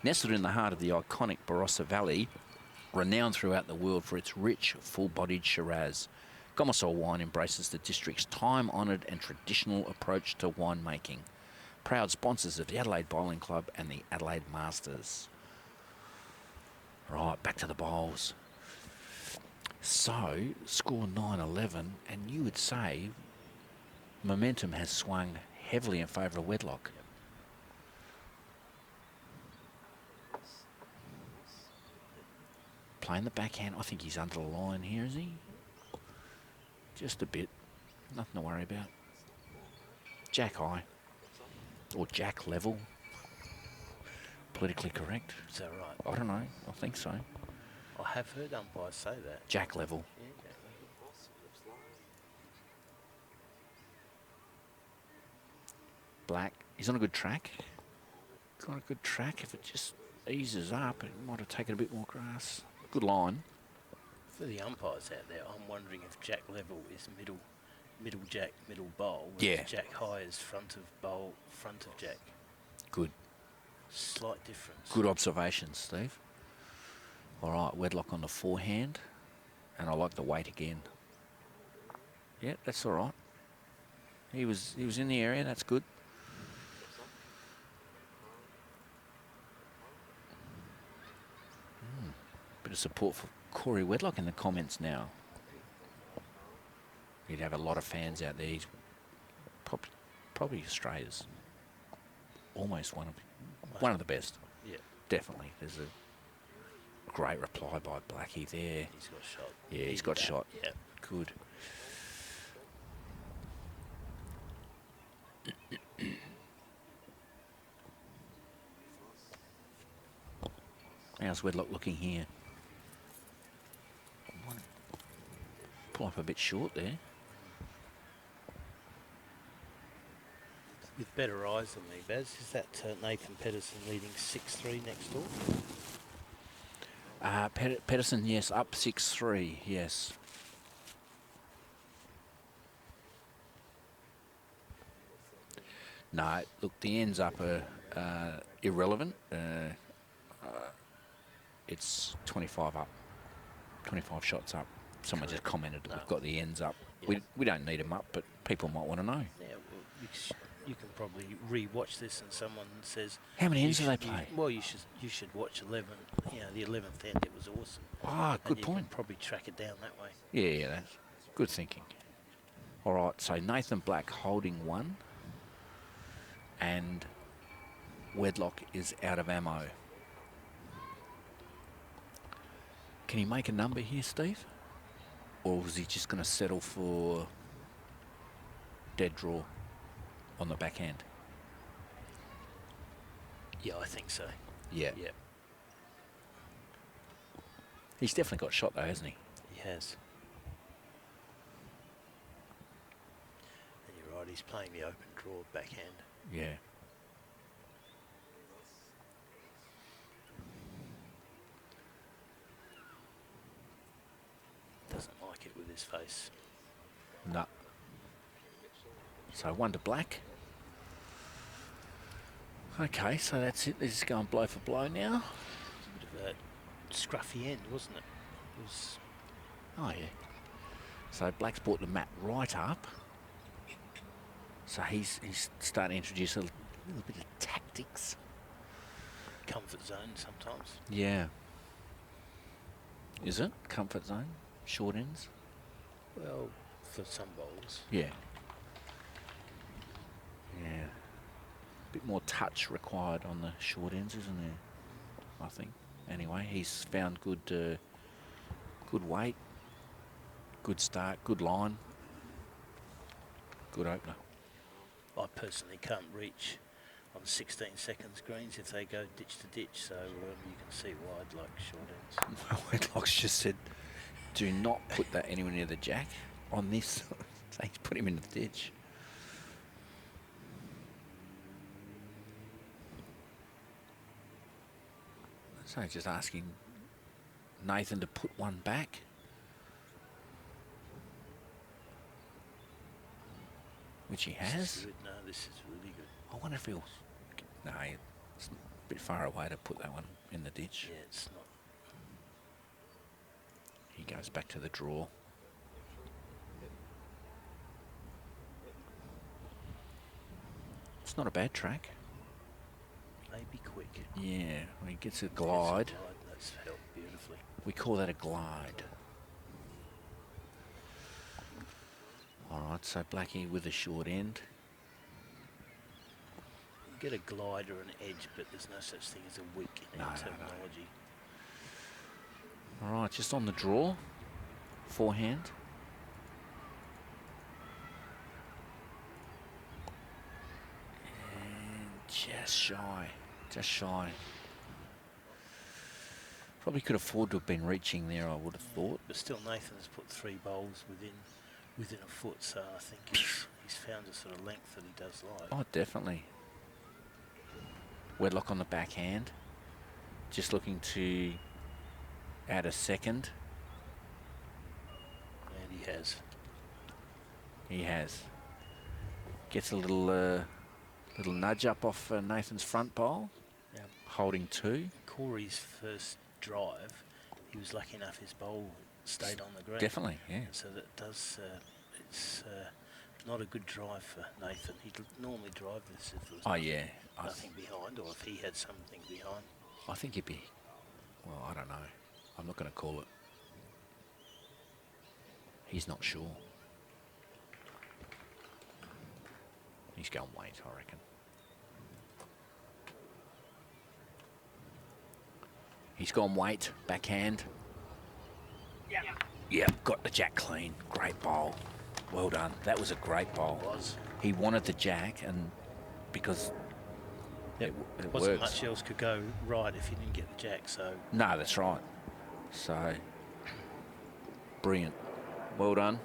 Nestled in the heart of the iconic Barossa Valley, renowned throughout the world for its rich, full-bodied Shiraz, Gomasol wine embraces the district's time-honoured and traditional approach to winemaking. Proud sponsors of the Adelaide Bowling Club and the Adelaide Masters. Right, back to the bowls. So, score 9-11, and you would say momentum has swung heavily in favour of Wedlock. Playing the backhand. I think he's under the line here, is he? Just a bit. Nothing to worry about. Jack high. Or jack level. Politically correct. Is that right? I don't know. I think so. I have heard umpires say that. Jack level. Yeah. Black. He's on a good track. He's on a good track. If it just eases up, it might have taken a bit more grass. Good line. For the umpires out there, I'm wondering if jack level is middle jack, middle bowl. Yeah. Jack high is front of bowl, front of jack. Good. Slight difference. Good observations, Steve. All right, Wedlock on the forehand. And I like the weight again. Yeah, that's all right. He was in the area, that's good. Bit of support for Corey Wedlock in the comments now. He'd have a lot of fans out there. He's probably Australia's almost one of the best. Yeah. Definitely. There's a great reply by Blackie there. He's got shot. Yeah, he's got shot. Yeah. Good. How's Wedlock looking here? Pull up a bit short there. With better eyes than me, Baz, is that Nathan Pedersen leading 6-3 next door? Pedersen, yes, up 6-3, yes. No, look, the ends up are irrelevant. It's 25 up, 25 shots up. Someone just commented that we've got the ends up. Yeah. We don't need them up, but people might want to know. Yeah, well, you can probably re-watch this, and someone says, how many ends do they play? Well, you should watch 11. You know, the 11th end. It was awesome. Ah, good point. You can probably track it down that way. Yeah, that's good thinking. All right, so Nathan Black holding one, and Wedlock is out of ammo. Can he make a number here, Steve? Or was he just going to settle for dead draw on the backhand? Yeah, I think so. Yeah. Yeah. He's definitely got shot though, hasn't he? He has. And you're right, he's playing the open draw backhand. Yeah. Doesn't like it with his face. No. So 1 to Black. Okay, so that's it. This is going blow for blow now. A bit of a scruffy end, wasn't it? It was. Oh yeah. So Black's brought the mat right up. So he's starting to introduce a little bit of tactics. Comfort zone sometimes. Yeah. Is it? Comfort zone? Short ends? Well, for some bowls. Yeah. Yeah. Bit more touch required on the short ends, isn't there? I think. Anyway, he's found good good weight, good start, good line, good opener. I personally can't reach on 16 seconds greens if they go ditch to ditch, so you can see why I'd like short ends. Well, Wedlock's just said, do not put that anywhere near the jack on this. So he's put him in the ditch. So just asking Nathan to put one back. which he This has. is good. No, this is really good. I wonder if he'll... No, it's a bit far away to put that one in the ditch. Yeah, it's not. He goes back to the draw. It's not a bad track. Maybe quick. Yeah, when he gets a glide. That's helped beautifully. We call that a glide. All right, so Blackie with a short end. You get a glide or an edge, but there's no such thing as a wick in our terminology. All right, just on the draw. Forehand. And just shy. Just shy. Probably could afford to have been reaching there, I would have thought. But still, Nathan's put 3 bowls within a foot, so I think he's found a sort of length that he does like. Oh, definitely. Wedlock on the backhand. Just looking to add a second. And he has. He has. Gets a little nudge up off Nathan's front bowl. Yep. Holding 2. Corey's first drive, he was lucky enough his bowl stayed on the green. Definitely, yeah. So that does, it's not a good drive for Nathan. He'd normally drive this if there was nothing behind, or if he had something behind. I think he'd be, well, I don't know. I'm not going to call it. He's not sure. He's going wait, I reckon. He's gone wait, backhand. Yep, got the jack clean. Great bowl. Well done. That was a great bowl. It was. He wanted the jack, and because it Wasn't works. much else could go right if he didn't get the jack, so... No, that's right. So, brilliant. Well done.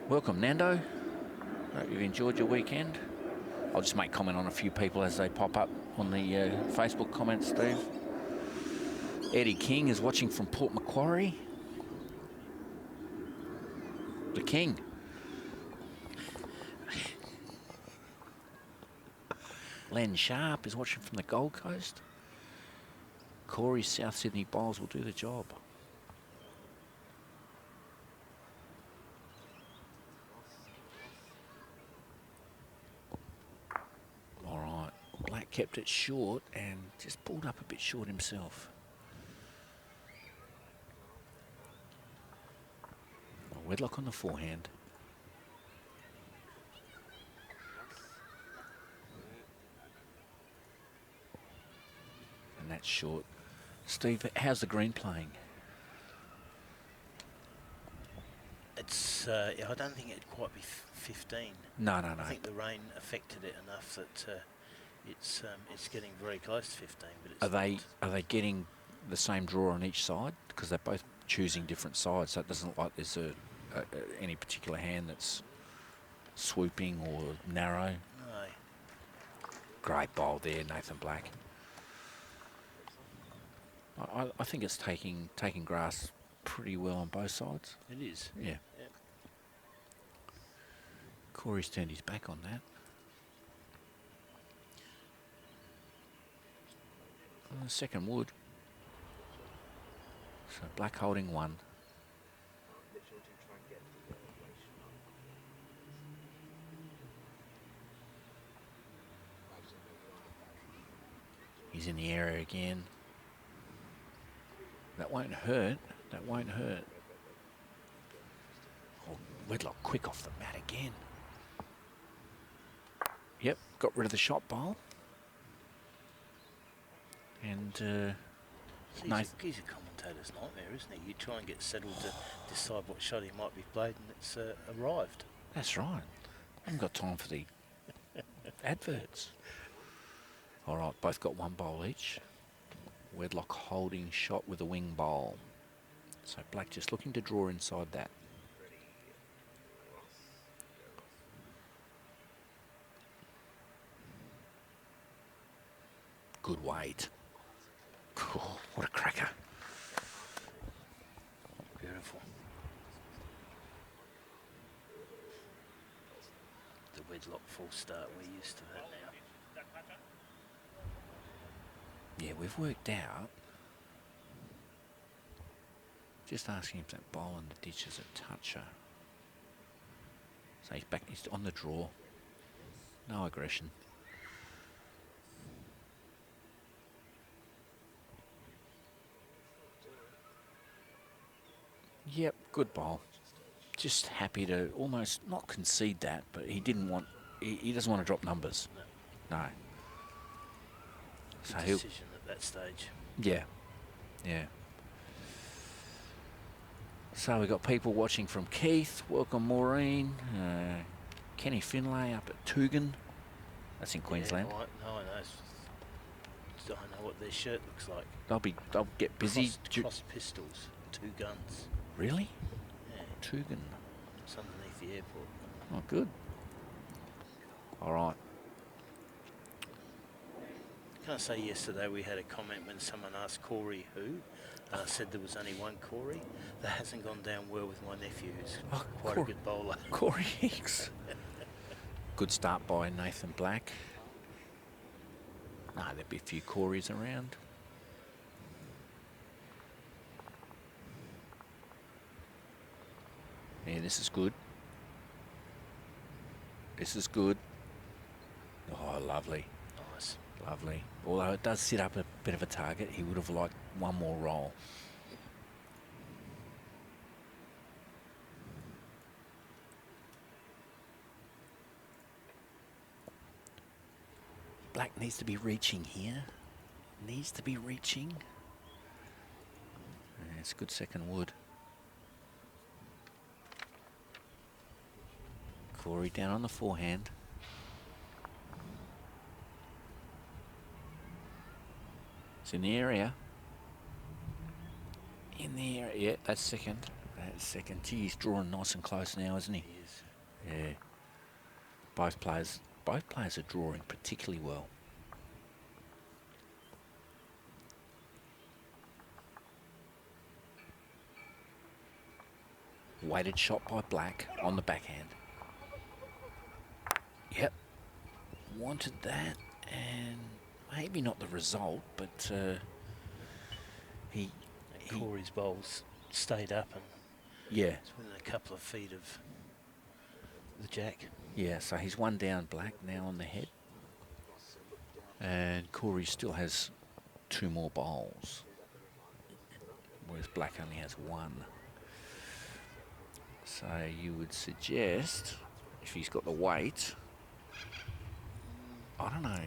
Welcome, Nando. Hope you've enjoyed your weekend. I'll just make comment on a few people as they pop up on the Facebook comments, Steve. Eddie King is watching from Port Macquarie. The King. Len Sharp is watching from the Gold Coast. Corey's South Sydney bowls will do the job. All right, Black kept it short and just pulled up a bit short himself. Wedlock on the forehand. And that's short. Steve, how's the green playing? It's, I don't think it'd quite be 15. No. I think the rain affected it enough that it's getting very close to 15. But it's Are they getting the same draw on each side? Because they're both choosing different sides, so it doesn't look like there's any particular hand that's swooping or narrow. No. Great bowl there, Nathan Black. I think it's taking grass pretty well on both sides. It is. Yeah. Yep. Corey's turned his back on that. Second wood. So Black holding 1. He's in the area again. That won't hurt. That won't hurt. Oh, Wedlock quick off the mat again. Yep, got rid of the shot bowl. And He's a commentator's nightmare, isn't he? You try and get settled to decide what shot he might be played, and it's arrived. that's right. I haven't got time for the adverts. All right, both got 1 bowl each. Wedlock holding shot with a wing bowl. So Black just looking to draw inside that. Good weight. Oh, what a cracker. Beautiful. Wedlock full start. We're used to that now. Yeah, we've worked out. Just asking if that bowl in the ditch is a toucher. So he's back, he's on the draw. No aggression. Yep, good bowl. Just happy to almost not concede that, but he didn't want, he doesn't want to drop numbers. No. Good decision at that stage. Yeah, yeah. So we've got people watching from Keith. Welcome, Maureen. Kenny Finlay up at Toogan. That's in Queensland. Yeah, I know. I know what their shirt looks like. They'll get busy. Cross pistols, 2 guns. Really? Yeah. Toogan. It's underneath the airport. Oh, good. All right. Can I say yesterday we had a comment when someone asked Corey who, and I said there was only one Corey. That hasn't gone down well with my nephew, who's quite a good bowler. Corey Hicks. Good start by Nathan Black. No, there'd be a few Corys around. Yeah, this is good. This is good. Oh, lovely. Nice. Lovely. Although it does sit up a bit of a target, he would have liked one more roll. Black needs to be reaching here. Needs to be reaching. Yeah, it's good second wood. Corey down on the forehand. It's in the area. In the area. Yeah, that's second. That's second. Gee, he's drawing nice and close now, isn't he? He is. Yeah. Both players are drawing particularly well. Weighted shot by Black on the backhand. Yep. Wanted that, and maybe not the result, but Corey's bowls stayed up and yeah. it's within a couple of feet of the jack. Yeah, so he's one down, Black now on the head. And Corey still has 2 more bowls, whereas Black only has 1. So you would suggest, if he's got the weight, I don't know.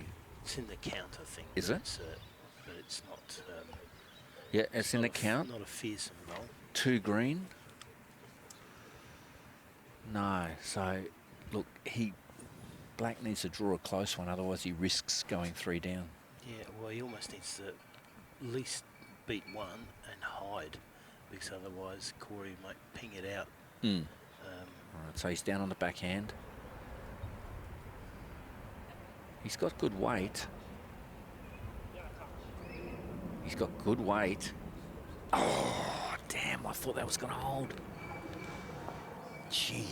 It's in the count, I think. Is it? But it's not. Yeah, it's in the count. Not a fearsome roll. 2 green. No, so look, Black needs to draw a close one, otherwise he risks going 3 down. Yeah, well, he almost needs to at least beat 1 and hide, because otherwise Corey might ping it out. All right, so he's down on the backhand. He's got good weight. He's got good weight. Oh, damn, I thought that was going to hold. Gee.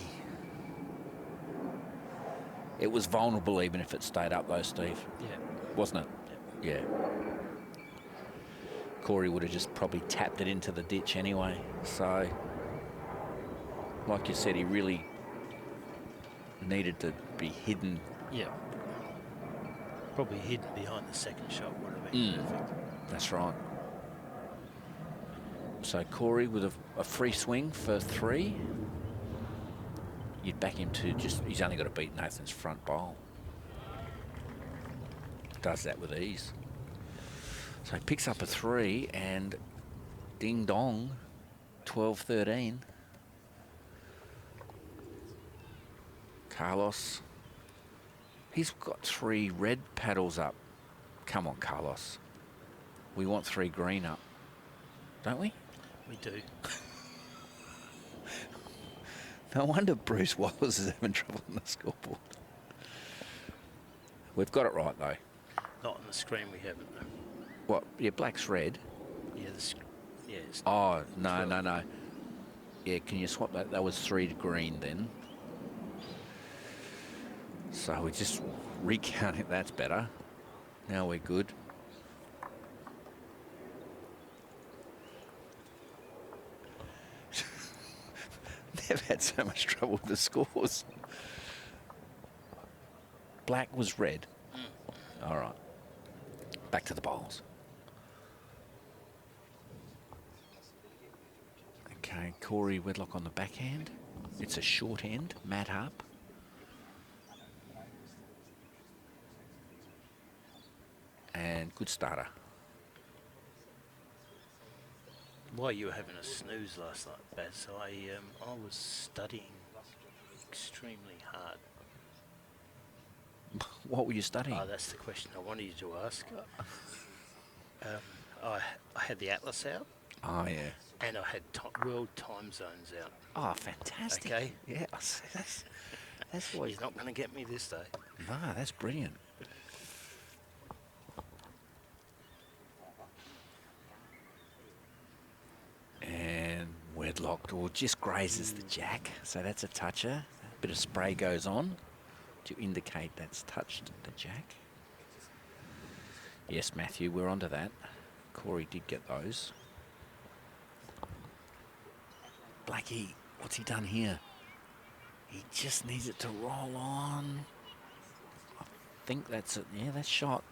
It was vulnerable even if it stayed up though, Steve. Yeah. Wasn't it? Yeah. Corey would have just probably tapped it into the ditch anyway. So, like you said, he really needed to be hidden. Yeah. Probably hidden behind the second shot would have been perfect. That's right. So Corey with a free swing for 3. You'd back him to just, he's only got to beat Nathan's front bowl. Does that with ease. So he picks up a 3 and ding dong, 12-13. Carlos, he's got 3 red paddles up. Come on, Carlos. We want 3 green up, don't we? We do. No wonder Bruce Wallace is having trouble on the scoreboard. We've got it right, though. Not on the screen, we haven't, though. What? Yeah, Black's red. Yeah, it's Oh, no. Yeah, can you swap that? That was 3 to green then. So we just recount it. That's better. Now we're good. Never had so much trouble with the scores. Black was red. All right. Back to the bowls. Okay, Corey Wedlock on the backhand. It's a short end, mat up. And good starter. While you were having a snooze last night, Baz, I was studying extremely hard. What were you studying? Oh, that's the question I wanted you to ask. I had the atlas out. Oh, yeah. And I had world time zones out. Oh, fantastic. Okay. Yeah, that's what He's not going to get me this day. No, that's brilliant. And Wedlock just grazes the jack, so that's a toucher. A bit of spray goes on to indicate that's touched the jack. Yes, Matthew, we're onto that. Corey did get those. Blackie, what's he done here? He just needs it to roll on. I think that's it. Yeah, that's shot.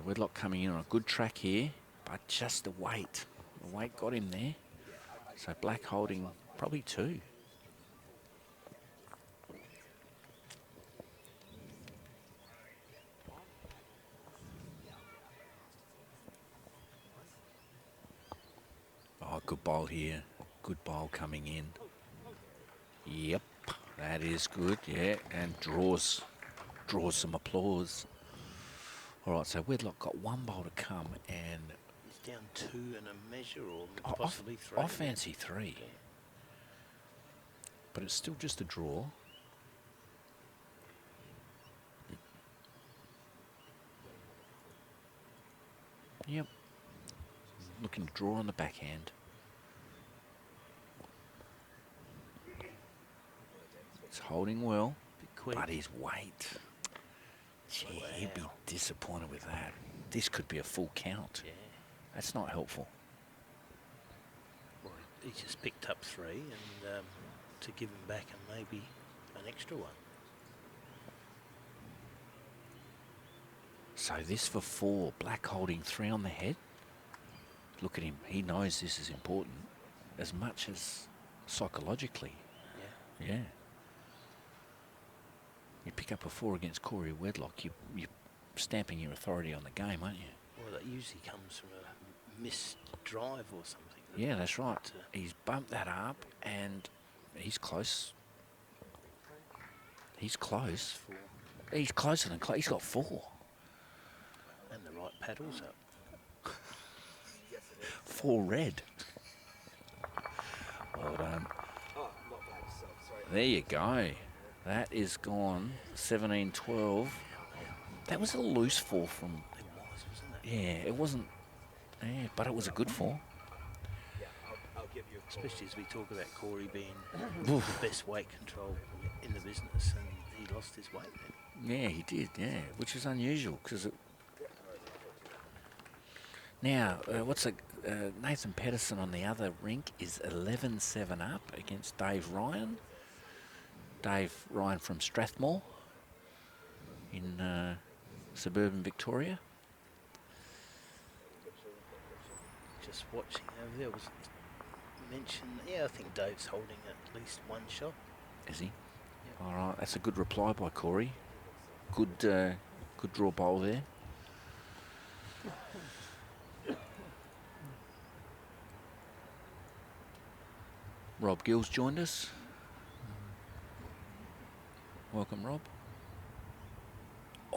Wedlock coming in on a good track here, but just the weight. The weight got him there. So Black holding probably 2. Oh, good bowl here. Good bowl coming in. Yep, that is good. Yeah, and draws some applause. All right, so Wedlock got 1 bowl to come, and He's down 2 and a measure, or possibly 3. I fancy 3. Yeah. But it's still just a draw. Yep. Looking to draw on the backhand. It's holding well, but his weight. Gee, wow. He'd be disappointed with that. This could be a full count. Yeah. That's not helpful. Well, he just picked up 3, and to give him back and maybe an extra 1. So this for 4. Black holding 3 on the head. Look at him. He knows this is important as much as psychologically. Yeah. Yeah. You pick up a 4 against Corey Wedlock, you're stamping your authority on the game, aren't you? Well, that usually comes from a missed drive or something. Yeah, that's right. He's bumped that up, and he's close. He's close. 4. He's closer than close. He's got 4. And the right paddle's up. 4 red. Well done. There you go. That is gone. 17-12. That was a loose 4 from... It was, wasn't it? Yeah, it wasn't... Yeah, but it was a good 4. Especially as we talk about Corey being the best weight control in the business, and he lost his weight then. Yeah, he did, yeah, which is unusual, because... Now, Nathan Pedersen on the other rink is 11-7 up against Dave Ryan. Dave Ryan from Strathmore in suburban Victoria. Just watching over there was mentioned. Yeah, I think Dave's holding at least 1 shot. Is he? Yep. All right, that's a good reply by Corey. Good draw bowl there. Rob Gill's joined us. Welcome, Rob.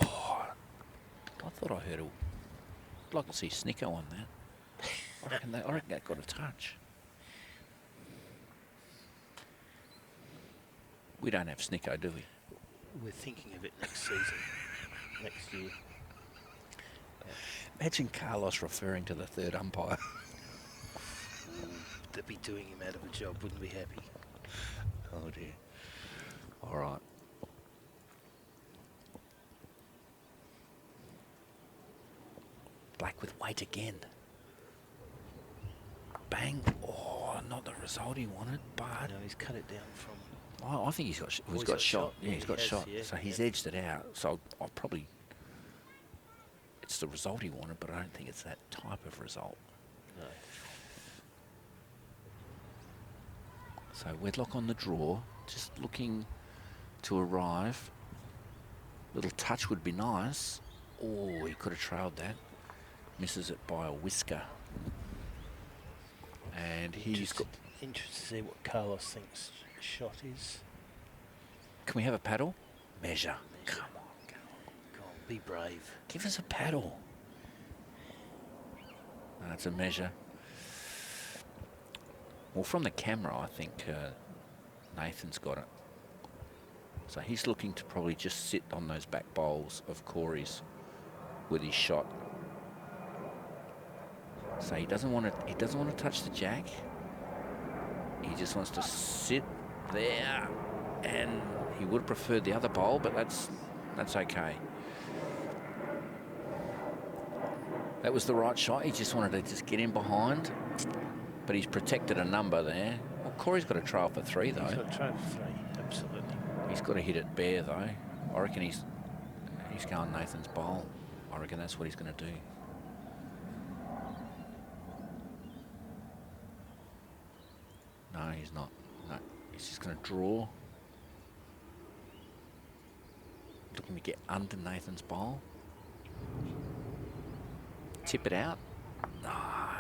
Oh, I thought I heard I'd like to see Snicko on that. I reckon that got a touch. We don't have Snicko, do we? We're thinking of it next season, next year. Imagine Carlos referring to the third umpire. They'd be doing him out of a job, wouldn't be happy. Oh dear. All right. Black with weight again. Bang. Oh, not the result he wanted, but... No, he's cut it down from... I think he's got shot. Yeah, he's got shot. Yeah, so he's edged it out. So I'll probably... It's the result he wanted, but I don't think it's that type of result. No. So Wedlock on the draw, just looking to arrive. Little touch would be nice. Oh, he could have trailed that. Misses it by a whisker. And he's got... Interested to see what Carlos thinks shot is. Can we have a paddle? Measure. Come on, Go on, be brave. give us a paddle. That's a measure. Well, from the camera, I think Nathan's got it. So he's looking to probably just sit on those back bowls of Corey's with his shot. So he doesn't want to. He doesn't want to touch the jack. He just wants to sit there, and he would have preferred the other bowl, but that's okay. That was the right shot. He just wanted to just get in behind, but he's protected a number there. Well, Corey's got a trail for 3 though. He's got a trail for 3, absolutely. He's got to hit it bare though. I reckon he's going Nathan's bowl. I reckon that's what he's going to do. No, he's not. No, he's just going to draw. Looking to get under Nathan's bowl. Tip it out. No,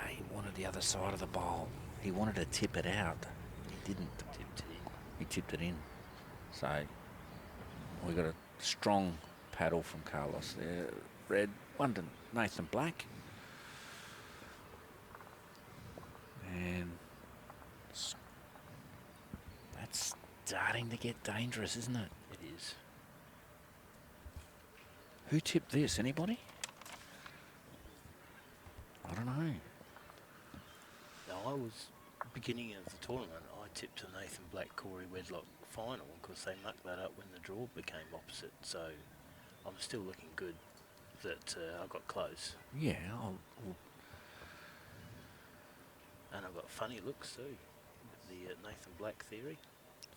he wanted the other side of the bowl. He wanted to tip it out. He didn't. Tipped it in. He tipped it in. So we got a strong paddle from Carlos there. Red, one to Nathan Black. And that's starting to get dangerous, isn't it? It is. Who tipped this? Anybody? I don't know. No, I was, beginning of the tournament, I tipped a Nathan Black Corey Wedlock final because they mucked that up when the draw became opposite. So I'm still looking good that I got close. Yeah. And I've got funny looks too with the Nathan Black theory.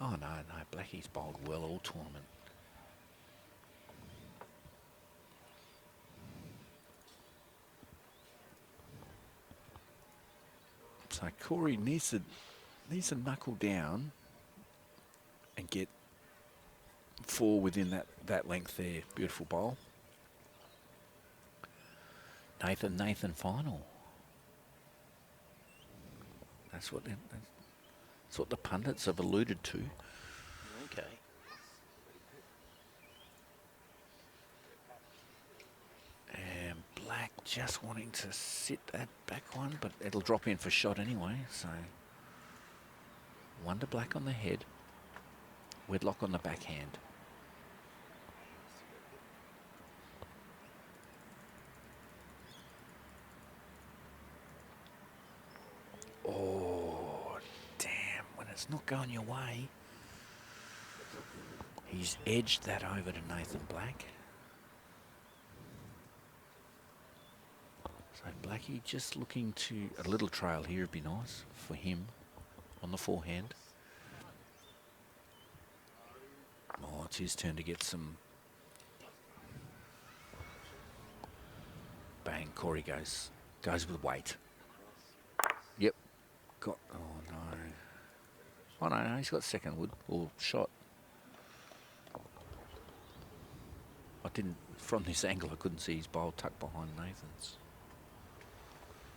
Oh, no. Blackie's bowled well all tournament. So Corey needs to knuckle down and get 4 within that length there. Beautiful bowl. Nathan final. That's what the pundits have alluded to. Okay. And Black just wanting to sit that back one, but it'll drop in for shot anyway. So 1 to Black on the head, Wedlock on the backhand. Oh, damn, when it's not going your way. He's edged that over to Nathan Black. So Blackie just looking to... A little trail here would be nice for him on the forehand. Oh, it's his turn to get some... Bang, Corey goes with weight. Yep. Got... Oh, no. Oh, no, he's got second wood or shot. I didn't... From this angle, I couldn't see his bowl tucked behind Nathan's.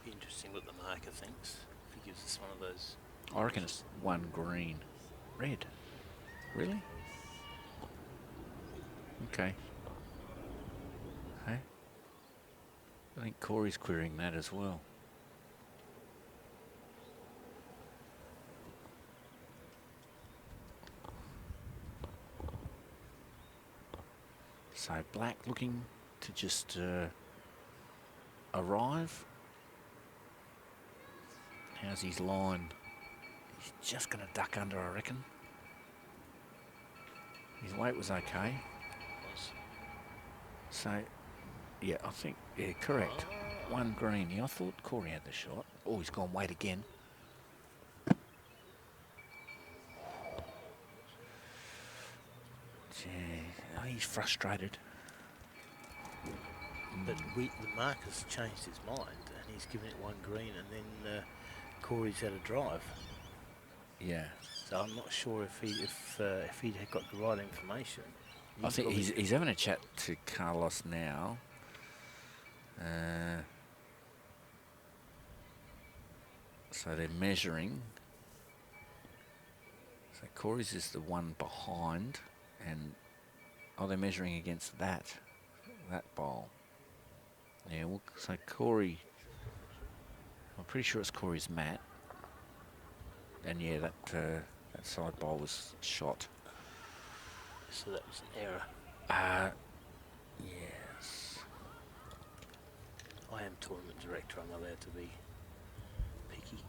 Be interesting what the marker thinks. If he gives us one of those. I reckon it's 1 green. Red. Really? Okay. Hey? I think Corey's querying that as well. So Black looking to just arrive. How's his line? He's just going to duck under, I reckon. His weight was okay. So, yeah, I think, yeah, correct. One green. Yeah, I thought Corey had the shot. Oh, he's gone weight again. Gee, oh, he's frustrated. But the marker's changed his mind and he's given it one green, and then Corey's had a drive. Yeah. So I'm not sure if he'd had got the right information. I think he's having a chat to Carlos now. So they're measuring. So Corey's is the one behind, and they're measuring against that bowl. Yeah, well, so Corey, I'm pretty sure it's Corey's mat. And yeah, that side bowl was shot. So that was an error. Yes. I am tournament director. I'm allowed to be picky.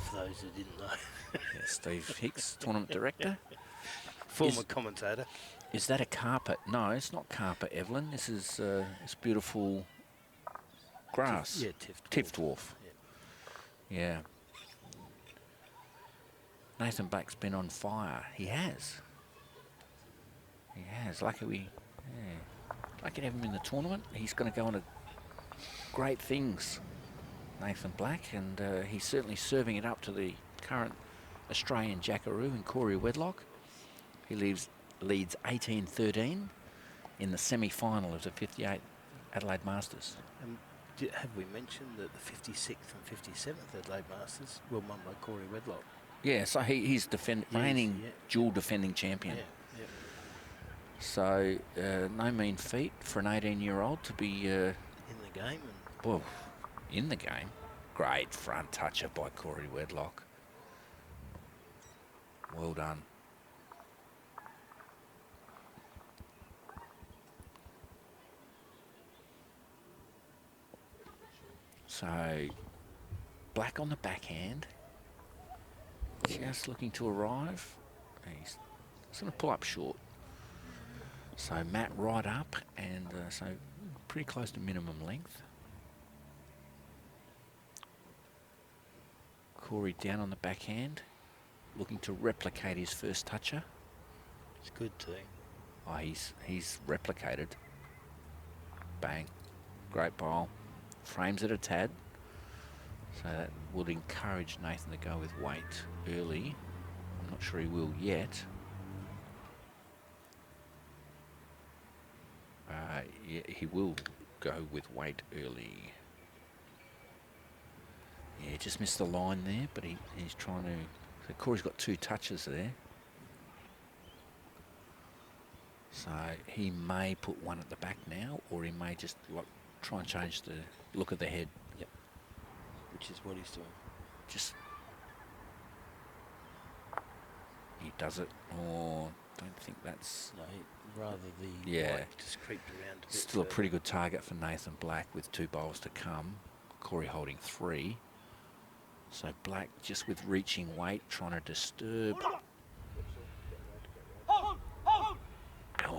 For those who didn't know. Yeah, Steve Hicks, tournament director. Former commentator. Is that a carpet? No, it's not carpet, Evelyn. This is it's beautiful grass. Tiff dwarf. Yeah. Nathan Black's been on fire. He has. He has. Lucky to have him in the tournament. He's going to go on to great things, Nathan Black, and he's certainly serving it up to the current Australian Jackaroo in Corey Wedlock. He leads 18-13 in the semi-final of the 58 Adelaide Masters. Have we mentioned that the 56th and 57th Adelaide Masters were won by Corey Wedlock? Yeah, so he's reigning dual defending champion. Yeah. So no mean feat for an 18-year-old to be in the game. Well, in the game. Great front toucher by Corey Wedlock. Well done. So, Black on the backhand. Just looking to arrive. He's going to pull up short. So, Matt right up, and so pretty close to minimum length. Corey down on the backhand, looking to replicate his first toucher. It's good too. Oh, he's replicated. Bang. Great bowl. Frames it a tad. So that would encourage Nathan to go with weight early. I'm not sure he will yet. Yeah, he will go with weight early. Yeah, just missed the line there, but he's trying to... So Corey's got two touches there. So he may put one at the back now, or he may just try and change the look of the head. Yep. Which is what he's doing. Just... He does it, or don't think that's... No, rather the white just creeped around a bit. Still a pretty good target for Nathan Black with 2 bowls to come. Corey holding 3. So Black just with reaching weight, trying to disturb. Oh,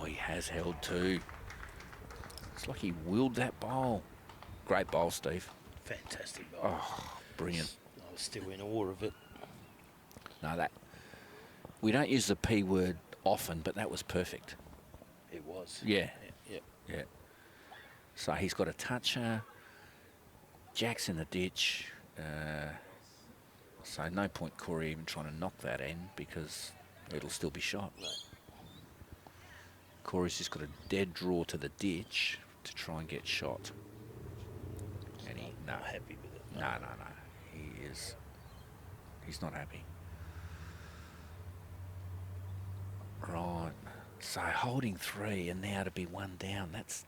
he has held 2. It's like he willed that bowl. Great bowl, Steve. Fantastic bowl. Oh, brilliant. I was still in awe of it. No, that... We don't use the P word often, but that was perfect. It was. Yeah. Yeah. So he's got a toucher. Jack's in the ditch. So no point Corey even trying to knock that in because it'll still be shot. No. Corey's just got a dead draw to the ditch to try and get shot. And not happy with it. No. He's not happy. Right. So holding 3 and now to be 1 down. That's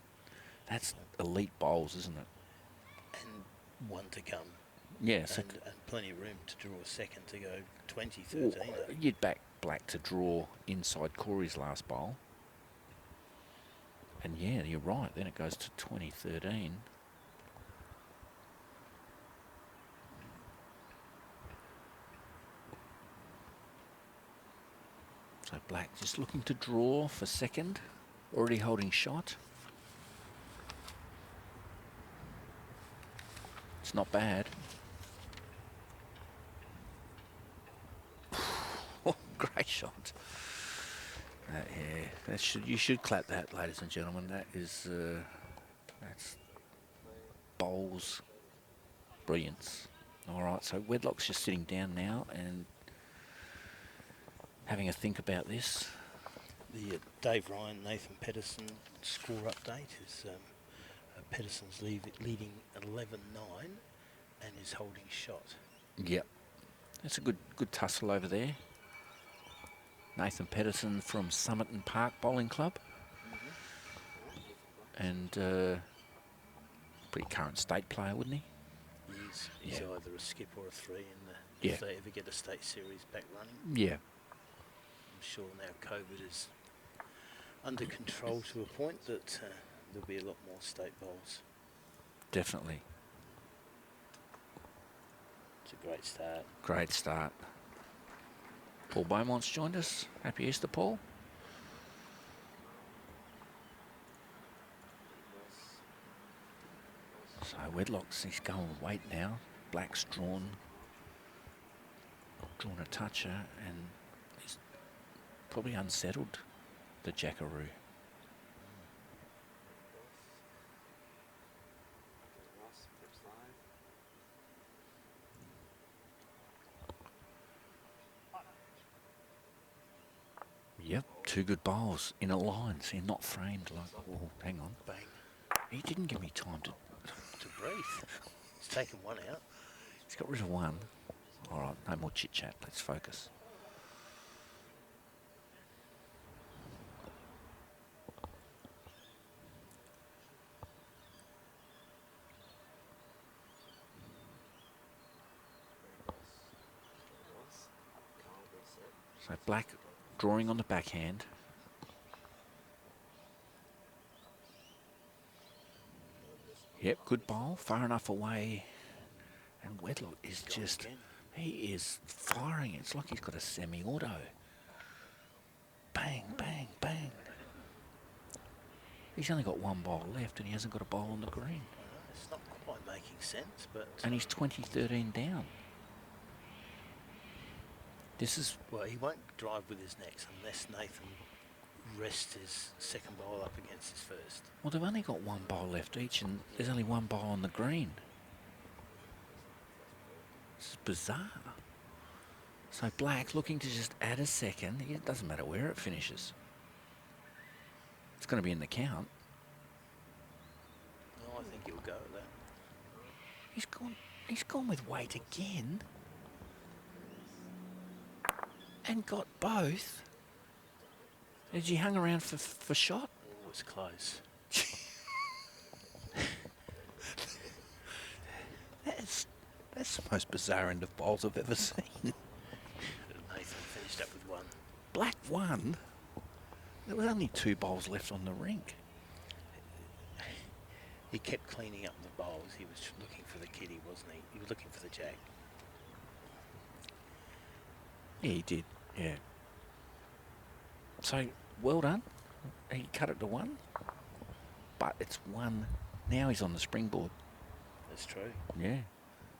elite bowls, isn't it? And 1 to come. Yes. And plenty of room to draw a second to go 20-13. You'd back Black to draw inside Corey's last bowl. And yeah, you're right. Then it goes to 20-13. So Black just looking to draw for second, already holding shot. It's not bad. Oh, great shot. Yeah, you should clap that, ladies and gentlemen. That is that's bowls brilliance. All right, so Wedlock's just sitting down now and having a think about this. The Dave Ryan, Nathan Pedersen score update is Pedersen's leading 11-9 and is holding shot. Yep, that's a good tussle over there. Nathan Pedersen from Somerton Park Bowling Club. And pretty current state player, wouldn't he? He's either a skip or a three if they ever get a state series back running. Yeah. I'm sure now COVID is under control to a point that there'll be a lot more state bowls. Definitely. It's a great start. Great start. Paul Beaumont's joined us. Happy Easter, Paul. So Wedlock's, he's going with weight now. Black's drawn a toucher and he's probably unsettled the Jackaroo. Yep, two good bowls in a line, so you're not framed like, oh, hang on. Bang. He didn't give me time to breathe. He's taken one out. He's got rid of one. All right, no more chit-chat, let's focus. So Black drawing on the backhand. Yep, good bowl, far enough away. And Wedlock is just, he is firing. It's like he's got a semi-auto. Bang, bang, bang. He's only got one bowl left and he hasn't got a bowl on the green. It's not quite making sense, but... And he's 20-13 down. This is... Well, he won't drive with his next unless Nathan rests his second bowl up against his first. Well, they've only got one bowl left each and there's only one bowl on the green. This is bizarre. So Black looking to just add a second. It doesn't matter where it finishes. It's going to be in the count. Oh, I think he'll go with that. He's gone with weight again. And got both. Did he hung around for shot? Oh, it's close. That's the most bizarre end of bowls I've ever seen. Nathan finished up with one. Black won. There was only two bowls left on the rink. He kept cleaning up the bowls. He was looking for the kitty, wasn't he? He was looking for the jack. Yeah, he did. Yeah. So, well done. He cut it to one. But it's one. Now he's on the springboard. That's true. Yeah.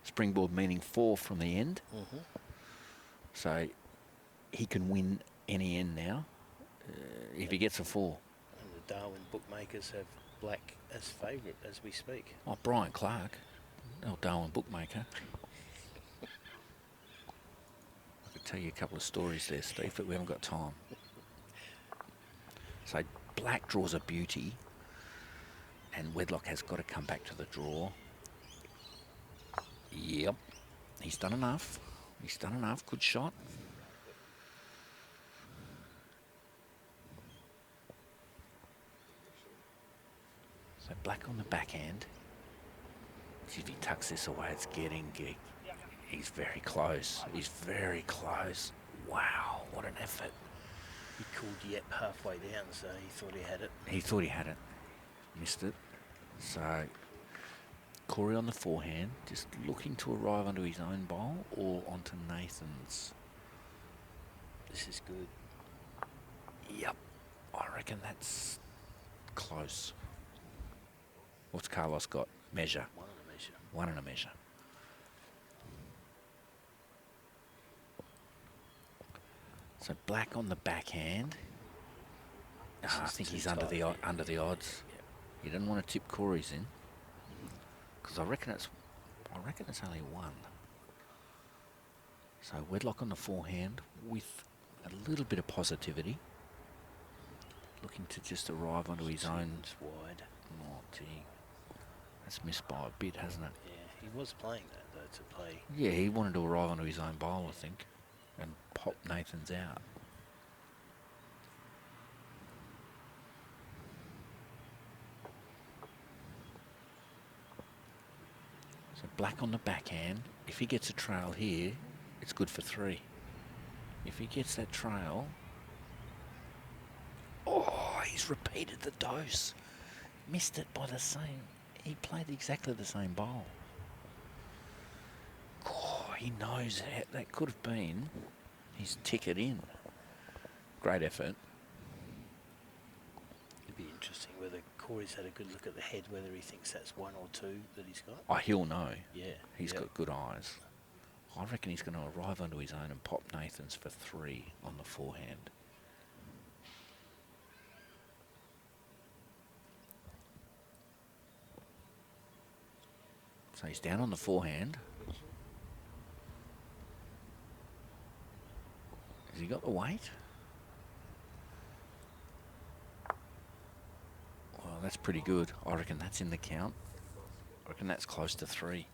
Springboard meaning 4 from the end. Mm-hmm. So, he can win any end now if he gets a 4. And the Darwin bookmakers have Black as favourite as we speak. Oh, Brian Clark. Oh, Darwin bookmaker. I could tell you a couple of stories there, Steve, but we haven't got time. So Black draws a beauty, and Wedlock has got to come back to the draw. Yep, he's done enough. He's done enough. Good shot. So Black on the backhand. See if he tucks this away. It's getting gig. He's very close. He's very close. Wow, what an effort. He called Yep halfway down, so he thought he had it. He thought he had it. Missed it. So Corey on the forehand, just looking to arrive onto his own bowl or onto Nathan's. This is good. Yep. I reckon that's close. What's Carlos got? Measure. 1 and a measure. 1 and a measure. So black on the backhand. I think he's under the odds. Yep. You didn't want to tip Corey's in, because I reckon it's only 1. So Wedlock on the forehand with a little bit of positivity, looking to just arrive onto his own. It's wide. Oh, gee. That's missed by a bit, hasn't it? Yeah, he was playing that though to play. Yeah, he wanted to arrive onto his own bowl, I think, and pop Nathan's out. So black on the backhand. If he gets a trail here, it's good for 3. If he gets that trail, oh, he's repeated the dose. Missed it by the same. He played exactly the same bowl. Oh, he knows that could have been his ticket in. Great effort. It'd be interesting whether Corey's had a good look at the head, whether he thinks that's 1 or 2 that he's got. Oh, he'll know. Yeah. He's got good eyes. I reckon he's going to arrive onto his own and pop Nathan's for 3 on the forehand. So he's down on the forehand. Has he got the weight? Well, that's pretty good. I reckon that's in the count. I reckon that's close to 3.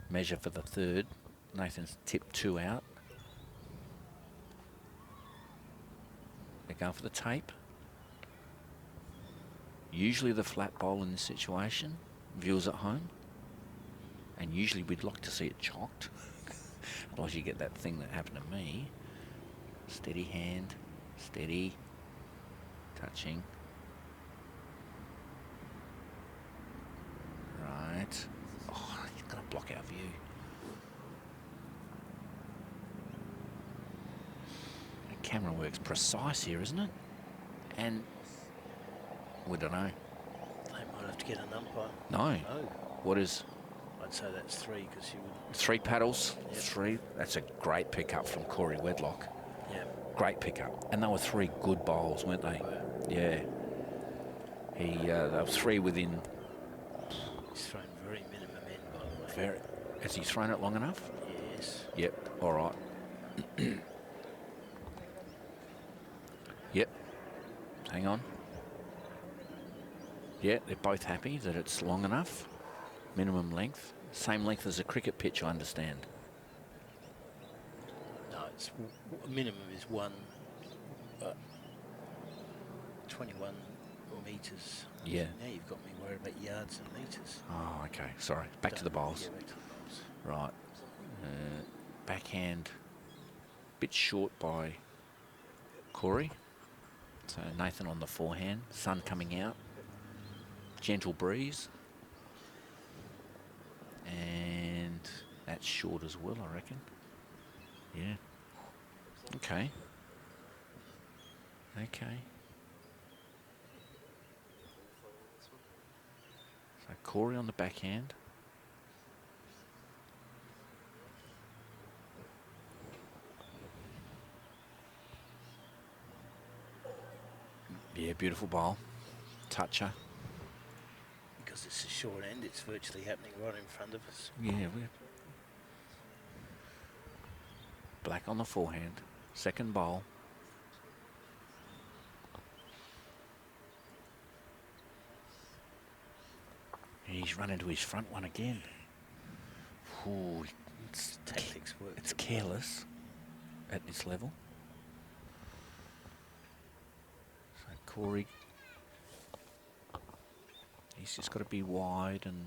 Measure for the 3rd. Nathan's tipped 2 out. They're going for the tape. Usually the flat bowl in this situation, viewers at home. And usually we'd like to see it chocked. Otherwise you get that thing that happened to me. Steady hand, steady, touching. Right. Oh, he's going to block our view. The camera works precise here, isn't it? And we don't know. They might have to get an umpire. No. No. What is? I'd say that's 3 because you would. 3 paddles. Yep. 3. That's a great pickup from Corey Wedlock. Yeah. Great pickup. And they were 3 good bowls, weren't they? Yeah. They were 3 within. He's thrown very minimum end, by the way. Very. Has he thrown it long enough? Yes. Yep. All right. Yep. Hang on. Yeah, they're both happy that it's long enough. Minimum length. Same length as a cricket pitch, I understand. No, it's minimum is 21 metres. Yeah. Now you've got me worried about yards and metres. Oh, okay. Sorry. Back to the bowls. Yeah, back to the bowls. Right. Backhand. Bit short by Corey. So Nathan on the forehand. Sun coming out. Gentle breeze. And that's short as well, I reckon. Yeah. Okay. Okay. So Corey on the backhand. Yeah, beautiful bowl. Toucher. Because it's a short end, it's virtually happening right in front of us. Yeah, we're black on the forehand. Second bowl. And he's run into his front one again. Ooh, Tactics work. it's careless at this level. So Corey, he's just got to be wide and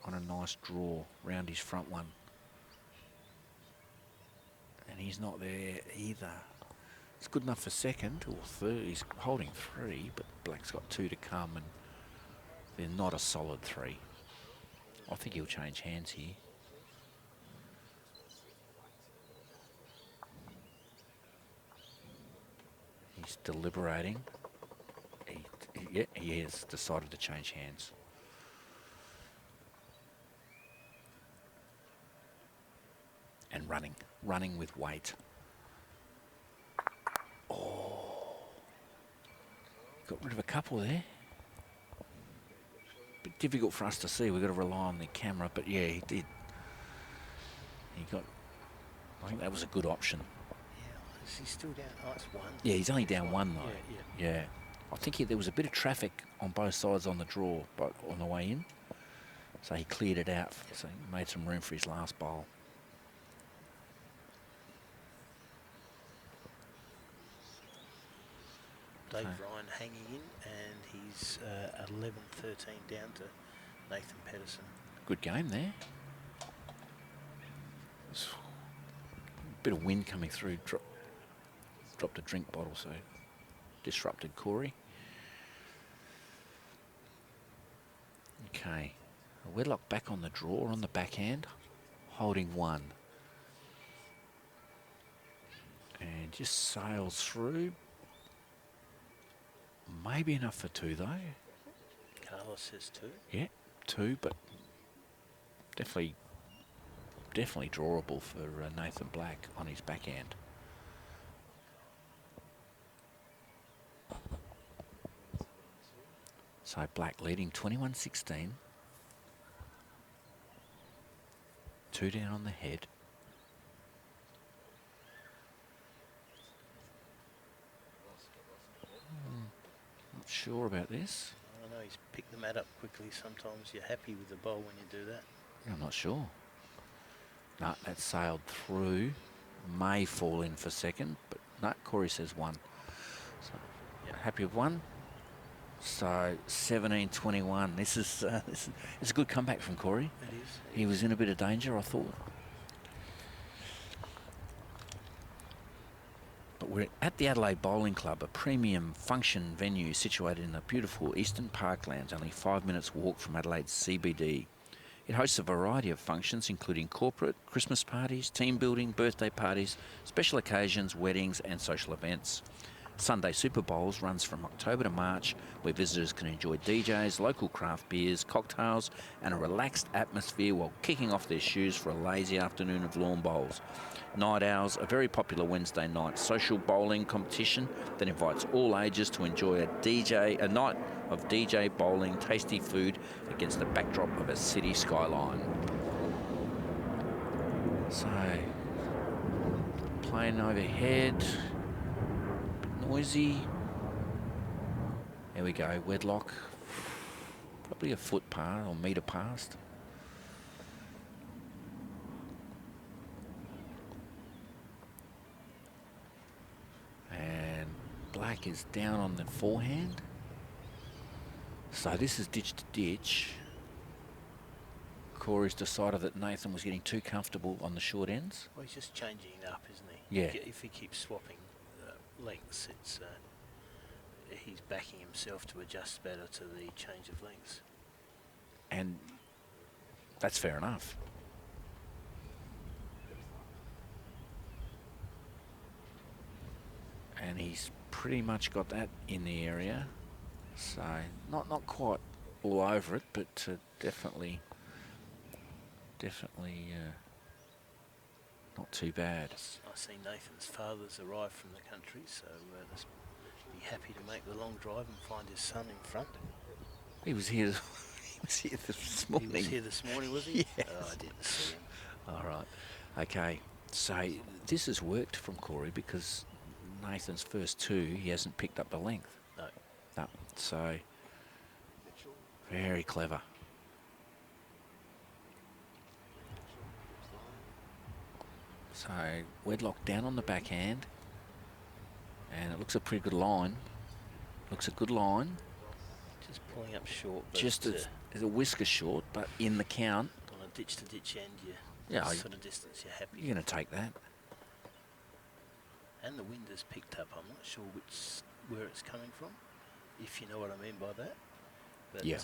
on a nice draw round his front one. And he's not there either. It's good enough for second or third. He's holding 3, but black's got 2 to come, and they're not a solid 3. I think he'll change hands here. He's He's deliberating. Yeah, he has decided to change hands. And running with weight. Oh, got rid of a couple there. Bit difficult for us to see. We've got to rely on the camera, but yeah, he did. I think that was a good option. Yeah, is he still down? Oh, it's one. Yeah, he's only down one though. Yeah. I think there was a bit of traffic on both sides on the draw, but on the way in. So he cleared it out, so he made some room for his last bowl. Dave Ryan hanging in, and he's 11-13 down to Nathan Pedersen. Good game there. Bit of wind coming through. Dropped a drink bottle, so disrupted Corey. Okay. Wedlock back on the draw on the backhand, holding one. And just sails through. Maybe enough for two, though. Carlos says two. Yeah, two, but definitely drawable for Nathan Black on his backhand. So Black leading 21-16. Two down on the head. Not sure about this. I know he's picked the mat up quickly. Sometimes you're happy with the bowl when you do that. I'm not sure. No, that sailed through. May fall in for second, but no, Corey says one. So happy with one. So 17-21. This is it's a good comeback from Corey. It is. He was in a bit of danger, I thought. But we're at the Adelaide Bowling Club, a premium function venue situated in the beautiful Eastern Parklands, only 5 minutes walk from Adelaide's CBD. It hosts a variety of functions, including corporate, Christmas parties, team building, birthday parties, special occasions, weddings and social events. Sunday Super Bowls runs from October to March, where visitors can enjoy DJs, local craft beers, cocktails and a relaxed atmosphere while kicking off their shoes for a lazy afternoon of lawn bowls. Night Owls, a very popular Wednesday night social bowling competition that invites all ages to enjoy a night of DJ bowling, tasty food against the backdrop of a city skyline. So, plane overhead. Noisy. There we go, Wedlock. Probably a foot past or metre past. And Black is down on the forehand. So this is ditch to ditch. Corey's decided that Nathan was getting too comfortable on the short ends. Well, he's just changing it up, isn't he? Yeah. If he keeps swapping lengths, he's backing himself to adjust better to the change of lengths. And that's fair enough. And he's pretty much got that in the area. So not quite all over it, but definitely not too bad. I see Nathan's father's arrived from the country, so let's be happy to make the long drive and find his son in front. He was here. He was here this morning. He was here this morning, was he? Yes. Oh, I didn't see him. All right. Okay. So this has worked from Corey because Nathan's first two, he hasn't picked up the length. No. No. So very clever. So Wedlock down on the backhand, and it looks a pretty good line. Looks a good line. Just pulling up short. But Just as a whisker short, but in the count. On a ditch to ditch end, Yeah, sort of distance, you're happy. You're going to take that. And the wind has picked up. I'm not sure where it's coming from, if you know what I mean by that. But yeah.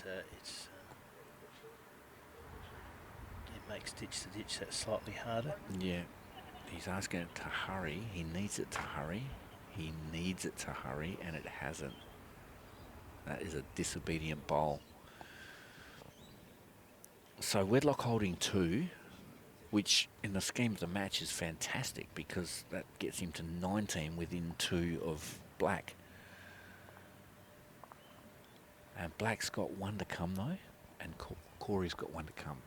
It makes ditch to ditch that slightly harder. Yeah. He's asking it to hurry. He needs it to hurry. He needs it to hurry, and it hasn't. That is a disobedient bowl. So Wedlock holding 2, which in the scheme of the match is fantastic because that gets him to 19 within 2 of Black. And Black's got 1 to come though, and Corey's got 1 to come.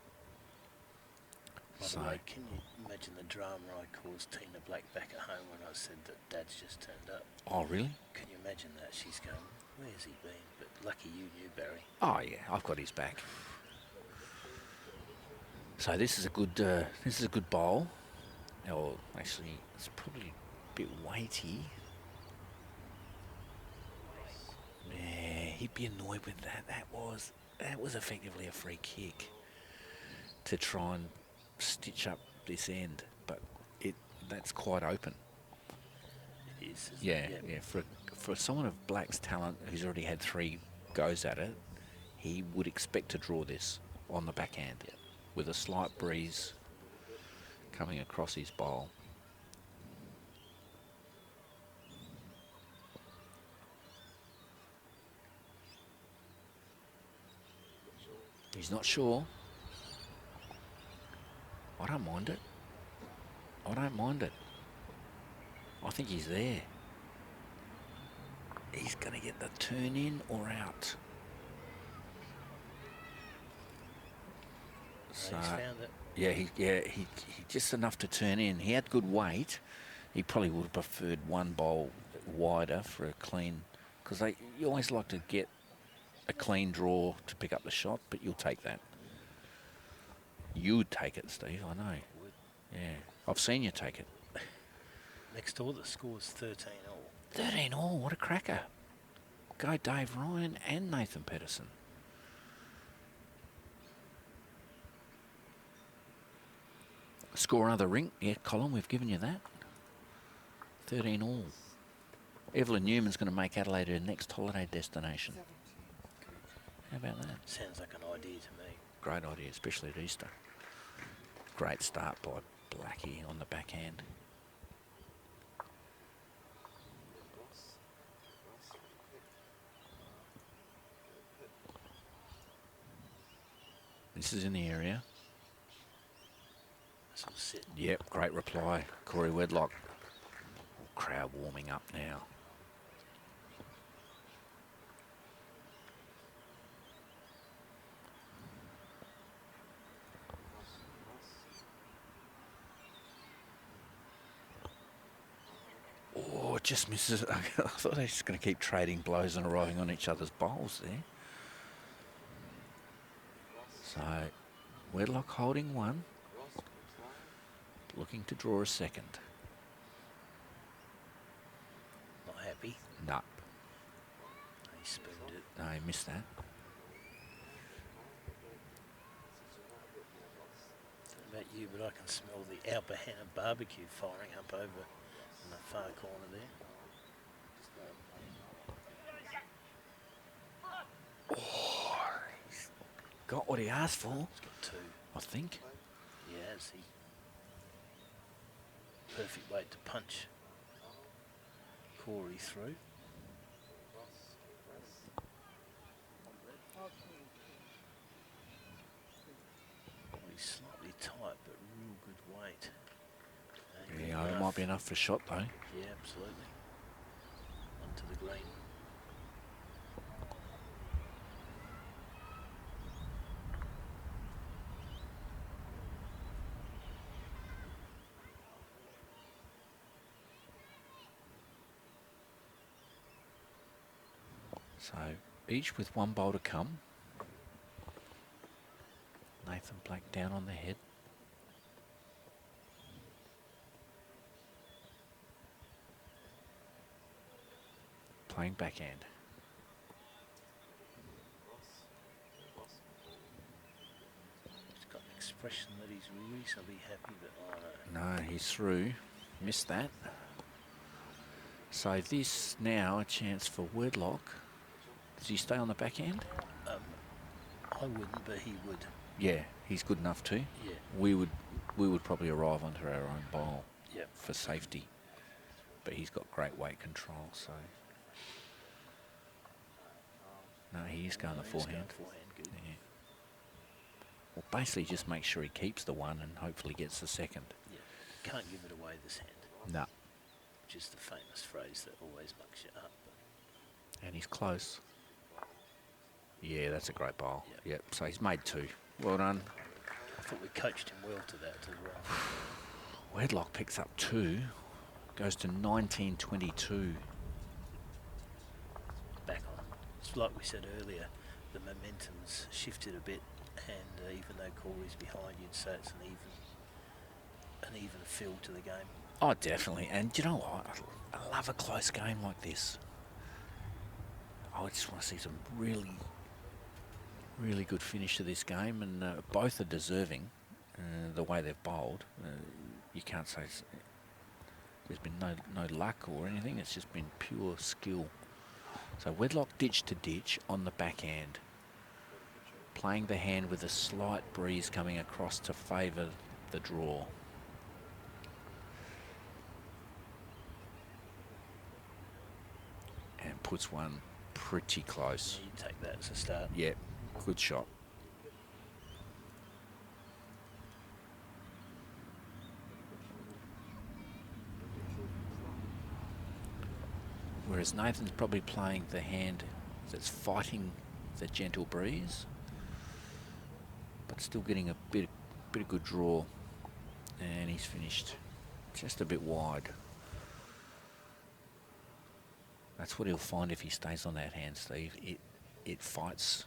By the way, can you imagine the drama I caused Tina Black back at home when I said that Dad's just turned up? Oh, really? Can you imagine that? She's going, where's he been? But lucky you knew, Barry. Oh yeah, I've got his back. So this is a good bowl. Oh, actually, it's probably a bit weighty. Yeah, he'd be annoyed with that. That was effectively a free kick to try and stitch up this end, but that's quite open. It is. Yeah, yeah. For someone of Black's talent who's already had 3 goes at it, he would expect to draw this on the backhand with a slight breeze coming across his bowl. He's not sure. I don't mind it. I don't mind it. I think he's there. He's going to get the turn in or out. So, He's found it. yeah, he just enough to turn in. He had good weight. He probably would have preferred 1 bowl wider for a clean, because you always like to get a clean draw to pick up the shot, but you'll take that. You'd take it, Steve, I know. Would. Yeah, I've seen you take it. Next door, the score's 13 all. 13 all, what a cracker. Go Dave Ryan and Nathan Pedersen. Score another ring. Yeah, Colin, we've given you that. 13 all. Evelyn Newman's going to make Adelaide her next holiday destination. How about that? Sounds like an idea to me. Great idea, especially at Easter. Great start by Blackie on the backhand. This is in the area. That's all sit. Yep, great reply. Corey Wedlock. Crowd warming up now. Oh, it just misses. I thought they were just going to keep trading blows and arriving on each other's bowls there. So, Wedlock holding 1. Looking to draw a second. Not happy. No. He spooned it. No, he missed that. Don't know about you, but I can smell the Alpahana barbecue firing up over in the far corner there. Oh, he's got what he asked for, He's got 2. I think. He has. Perfect way to punch Corey through. He's slightly tight, but real good weight. Yeah, it might be enough for a shot though. Yeah, absolutely. Onto the green. So each with 1 bowl to come. Nathan Black down on the head. Playing backhand. He's got an expression that he's reasonably happy, but No, he's through. Missed that. So this now a chance for Wedlock. Does he stay on the backhand? I wouldn't, but he would. Yeah, he's good enough to. Yeah. We would probably arrive onto our own bowl Yep. for safety. but he's got great weight control, so... No, he is going the forehand. Good. Yeah. Well, basically just make sure he keeps the one and hopefully gets the second. Yeah, can't give it away this hand. No. Which is the famous phrase that always mucks you up. And he's close. Yeah, that's a great bowl. Yep. Yep, so he's made 2. Well done. I thought we coached him well to that as well. Wedlock picks up 2, goes to 19-22. Back on. It's like we said earlier, the momentum's shifted a bit, and even though Corey's behind, you'd say it's an even feel to the game. Oh, definitely. And you know what? I love a close game like this. I just want to see some really, really good finish to this game, and both are deserving the way they've bowled. You can't say there's been no luck or anything. It's just been pure skill. So Wedlock ditch to ditch on the backhand, playing the hand with a slight breeze coming across to favour the draw. And puts one pretty close. Yeah, you take that as a start. Yeah, good shot. Whereas Nathan's probably playing the hand that's fighting the gentle breeze, but still getting a bit of good draw. And he's finished just a bit wide. That's what he'll find if he stays on that hand, Steve. It fights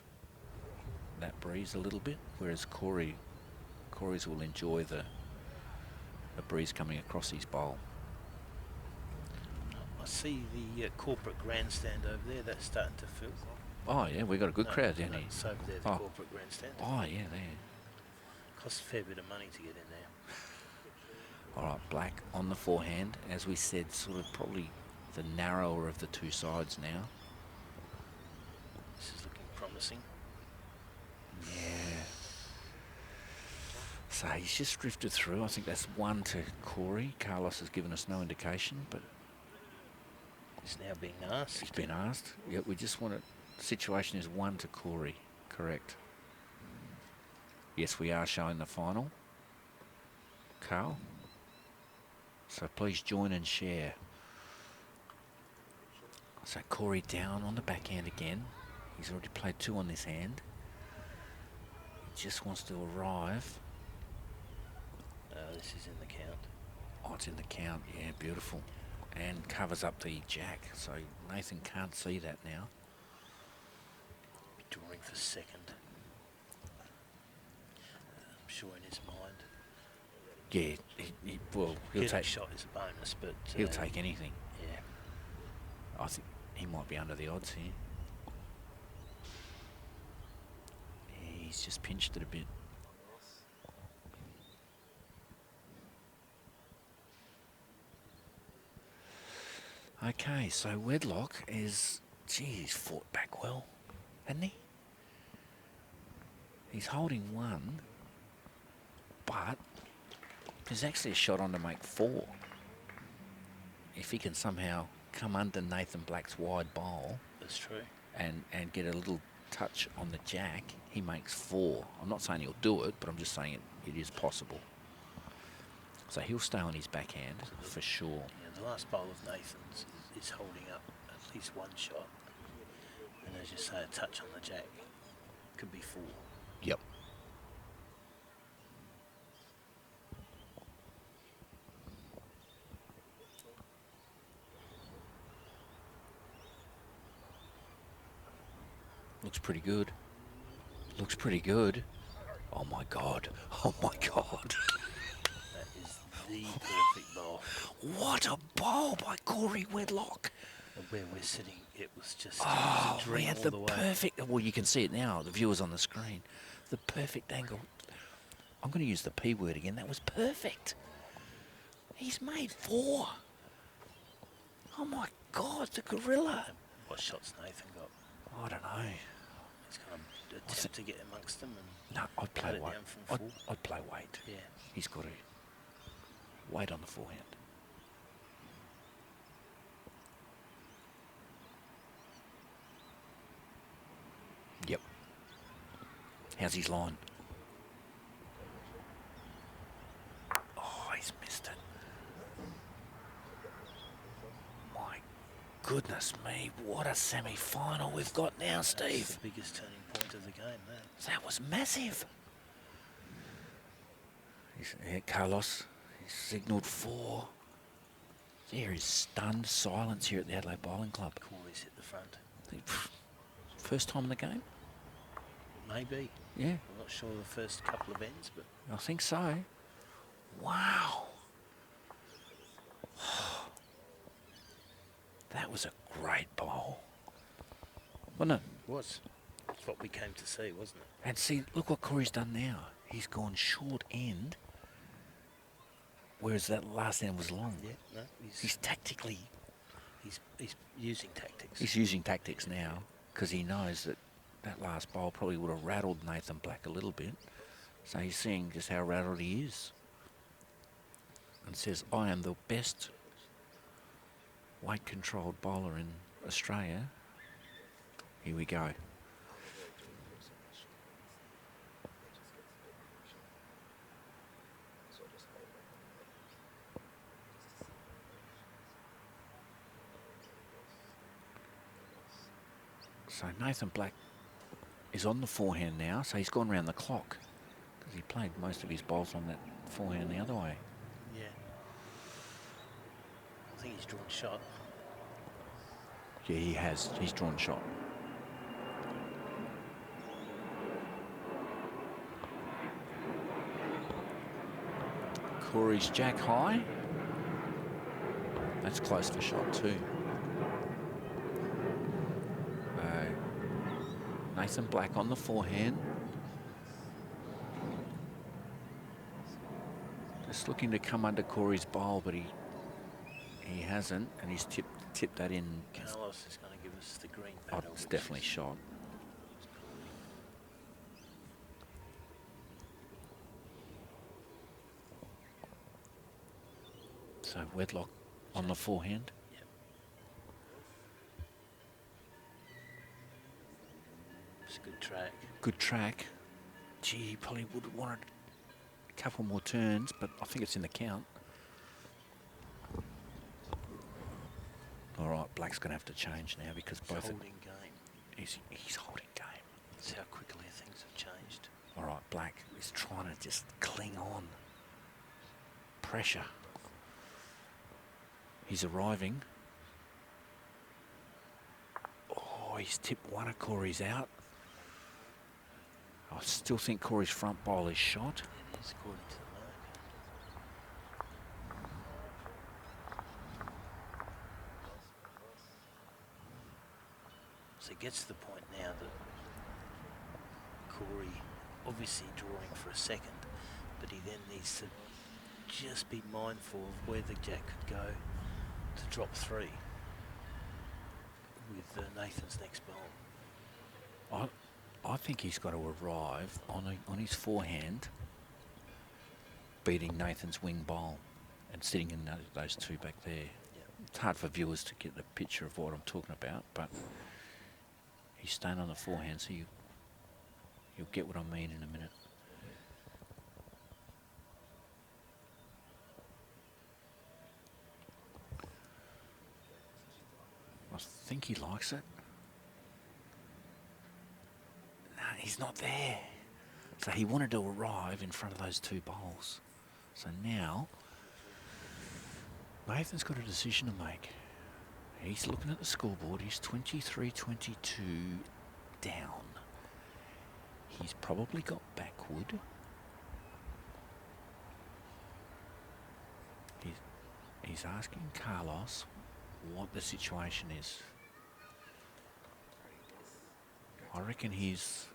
that breeze a little bit, whereas Corey's will enjoy the breeze coming across his bowl. I see the corporate grandstand over there. That's starting to fill. Oh yeah, we've got a good crowd down here. It's over there, the corporate grandstand. Oh yeah, there. Costs a fair bit of money to get in there. All right, Black on the forehand, as we said, sort of probably the narrower of the two sides now. This is looking promising. Yeah. So he's just drifted through. I think that's 1 to Corey. Carlos has given us no indication, but he's now being asked. He's been asked. Yeah, we just want it. The situation is 1 to Corey. Correct. Yes, we are showing the final. Carl. So please join and share. So Corey down on the backhand again. He's already played 2 on this hand. He just wants to arrive. This is in the count. Oh, it's in the count. Yeah, beautiful. And covers up the jack, so Nathan can't see that now. Drawing for second. I'm sure in his mind. Yeah, well, he'll take a shot is a bonus, but he'll take anything. Yeah. I think he might be under the odds here. Yeah, he's just pinched it a bit. Okay, so Wedlock is, gee, he's fought back well, hasn't he? He's holding 1, but there's actually a shot on to make 4. If he can somehow come under Nathan Black's wide bowl. That's true. And get a little touch on the jack, he makes 4. I'm not saying he'll do it, but I'm just saying it is possible. So he'll stay on his backhand for sure. Yeah, the last bowl of Nathan's is holding up at least 1 shot. And as you say, a touch on the jack could be 4. Yep. Looks pretty good. Looks pretty good. Oh my God. Oh my God. That is the perfect bowl. What a bowl by Corey Wedlock. And where we're sitting, it was just Oh, a dream we had all the the way. perfect, well, you can see it now, the viewers on the screen. The perfect angle. I'm going to use the P word again. That was perfect. He's made 4. Oh my God, the gorilla. What shots Nathan got? I don't know. He's going to attempt to get amongst them and No, I'd play cut it weight. down from 4. I'd play weight. Yeah. He's got to weight on the forehand. How's his line? Oh, he's missed it. My goodness me, what a semi-final we've got now, Steve. That's the biggest turning point of the game, that. That was massive. Carlos, he's signalled 4. There is stunned silence here at the Adelaide Bowling Club. Corey's hit the front. First time in the game? Maybe. Yeah. I'm not sure the first couple of ends, but... I think so. Wow. That was a great bowl. Wasn't it? It was. It's what we came to see, wasn't it? And see, look what Corey's done now. He's gone short end, whereas that last end was long. Yeah, no, He's tactically... He's using tactics. He's using tactics now because he knows that that last bowl probably would have rattled Nathan Black a little bit. So he's seeing just how rattled he is. And says, I am the best weight-controlled bowler in Australia. Here we go. So Nathan Black is on the forehand now, so he's gone round the clock because he played most of his bowls on that forehand the other way. Yeah. I think he's drawn shot. Yeah, he has. He's drawn shot. Corey's jack high. That's close for shot too. Nathan Black on the forehand. Just looking to come under Corey's bowl, but he hasn't, and he's tipped that in. Carlos is going to give us the green Oh, paddle. it's definitely shot. So Wedlock on the forehand. Yep. It's a good track. Good track. Gee, he probably would have wanted a couple more turns, but I think it's in the count. All right, Black's going to have to change now because It's both... holding game. He's holding game. That's how quickly things have changed. All right, Black is trying to just cling on. Pressure. He's arriving. Oh, he's tipped one of Corey's out. I still think Corey's front bowl is shot. It is, according to the market. So it gets to the point now that Corey obviously drawing for a second, but he then needs to just be mindful of where the jack could go to drop 3 with Nathan's next bowl. I think he's got to arrive on his forehand, beating Nathan's wing bowl and sitting in those two back there. Yep. It's hard for viewers to get the picture of what I'm talking about, but he's staying on the forehand, so you'll get what I mean in a minute. I think he likes it. No, he's not there. So he wanted to arrive in front of those two bowls. So now, Nathan's got a decision to make. He's looking at the scoreboard. He's 23-22 down. He's probably got backwood. He's asking Carlos what the situation is. I reckon he's...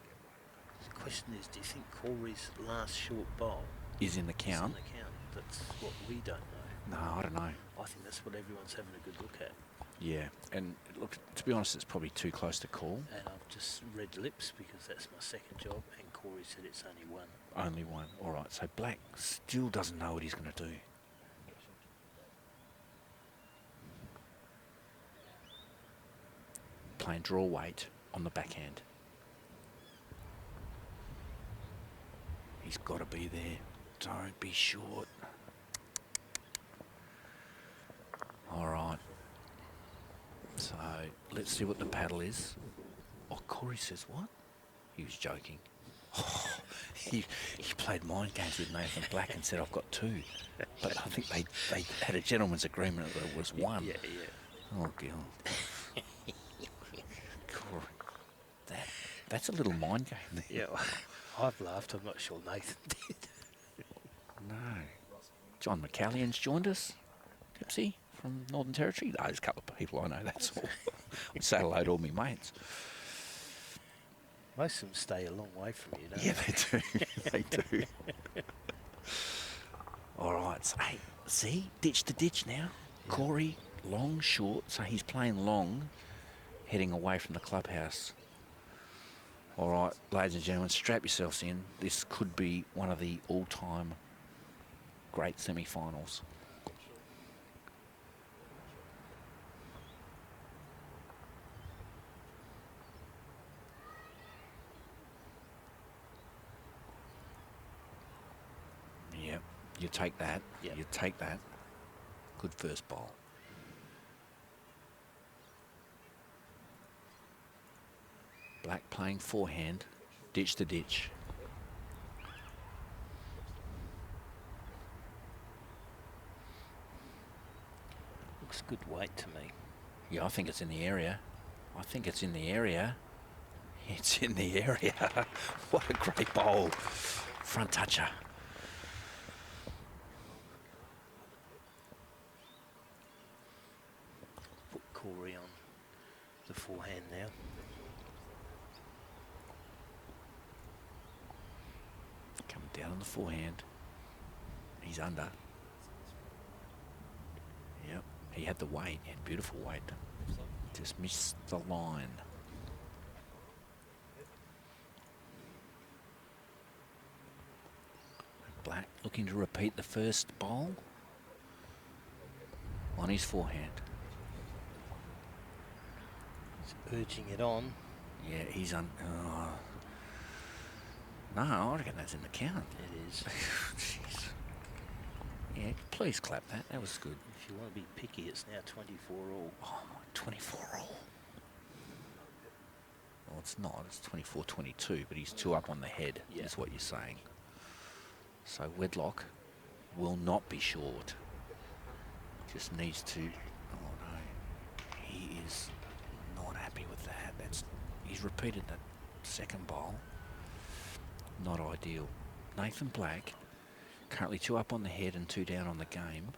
The question is, do you think Corey's last short bowl is in the is count? in the count? That's what we don't know. No, I don't know. I think that's what everyone's having a good look at. Yeah, and look, to be honest, it's probably too close to call. And I've just read lips because that's my second job, and Corey said it's only 1. Only one. All right, so Black still doesn't know what he's going to do. Playing draw weight on the backhand. He's got to be there. Don't be short. All right. So let's see what the paddle is. Oh, Corey says what? He was joking. Oh, he played mind games with Nathan Black and said, I've got 2. But I think they had a gentleman's agreement that it was 1. Yeah. Oh, God. Corey, that's a little mind game there. Yeah, I've laughed. I'm not sure Nathan did. No. John McCallion's joined us. Tipsy from Northern Territory. No, there's a couple of people I know, that's all. I say hello to all my mates. Most of them stay a long way from you, don't Yeah, they do. They do. All right. So, hey, see? Ditch to ditch now. Yeah. Corey, long, short. So he's playing long, heading away from the clubhouse. All right, ladies and gentlemen, strap yourselves in. This could be one of the all-time great semi-finals. Yep, you take that. Yep. You take that. Good first ball. Black playing forehand, ditch to ditch. Looks good weight to me. Yeah, I think it's in the area. I think it's in the area. It's in the area. What a great bowl. Front toucher. Put Corey on the forehand now. Coming down on the forehand. He's under. Yep, he had the weight. He had beautiful weight. Just missed the line. Black looking to repeat the first bowl on his forehand. He's urging it on. Yeah, he's on. No, I reckon that's in the count. It is. Jeez. Yeah, please clap that. That was good. If you want to be picky, it's now 24 all. Oh, 24 all. Well, it's not. It's 24-22, but he's 2 up on the head, is what you're saying. So Wedlock will not be short. Just needs to... Oh, no. He is not happy with that. He's repeated that second bowl. Not ideal. Nathan Black, currently 2 up on the head and 2 down on the game.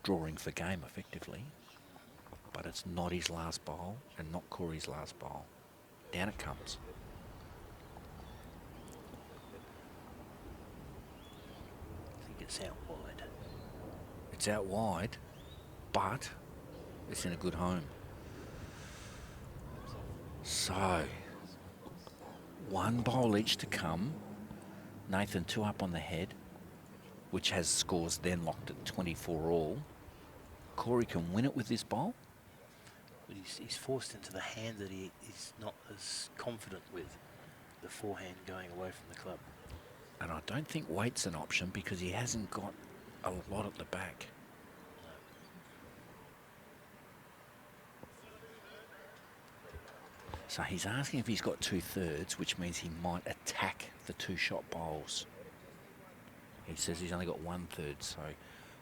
Drawing for game, effectively. But it's not his last bowl and not Corey's last bowl. Down it comes. I think it's out wide. It's out wide, but it's in a good home. So, 1 bowl each to come. Nathan 2 up on the head, which has scores then locked at 24 all. Corey can win it with this bowl. But he's forced into the hand that he is not as confident with, the forehand going away from the club. And I don't think weight's an option because he hasn't got a lot at the back. So he's asking if he's got 2/3, which means he might attack the 2-shot bowls. He says he's only got 1/3, so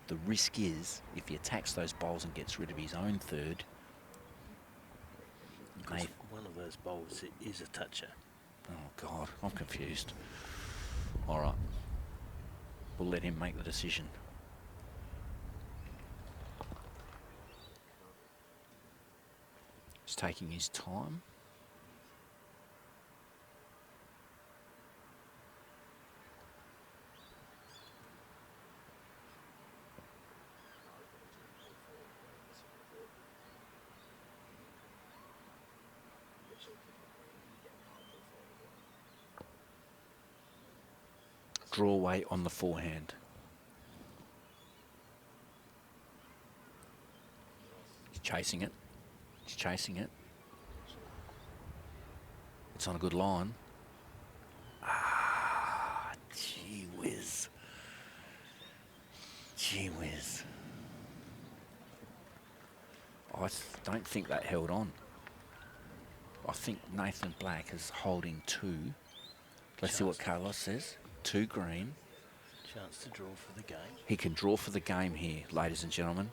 the risk is if he attacks those bowls and gets rid of his own third. Because one of those bowls is a toucher. Oh God, I'm confused. All right, we'll let him make the decision. He's taking his time. Draw away on the forehand. He's chasing it. He's chasing it. It's on a good line. whiz. Gee whiz. I don't think that held on. I think Nathan Black is holding 2. Let's see what Carlos says. 2 green. Chance to draw for the game. He can draw for the game here, ladies and gentlemen.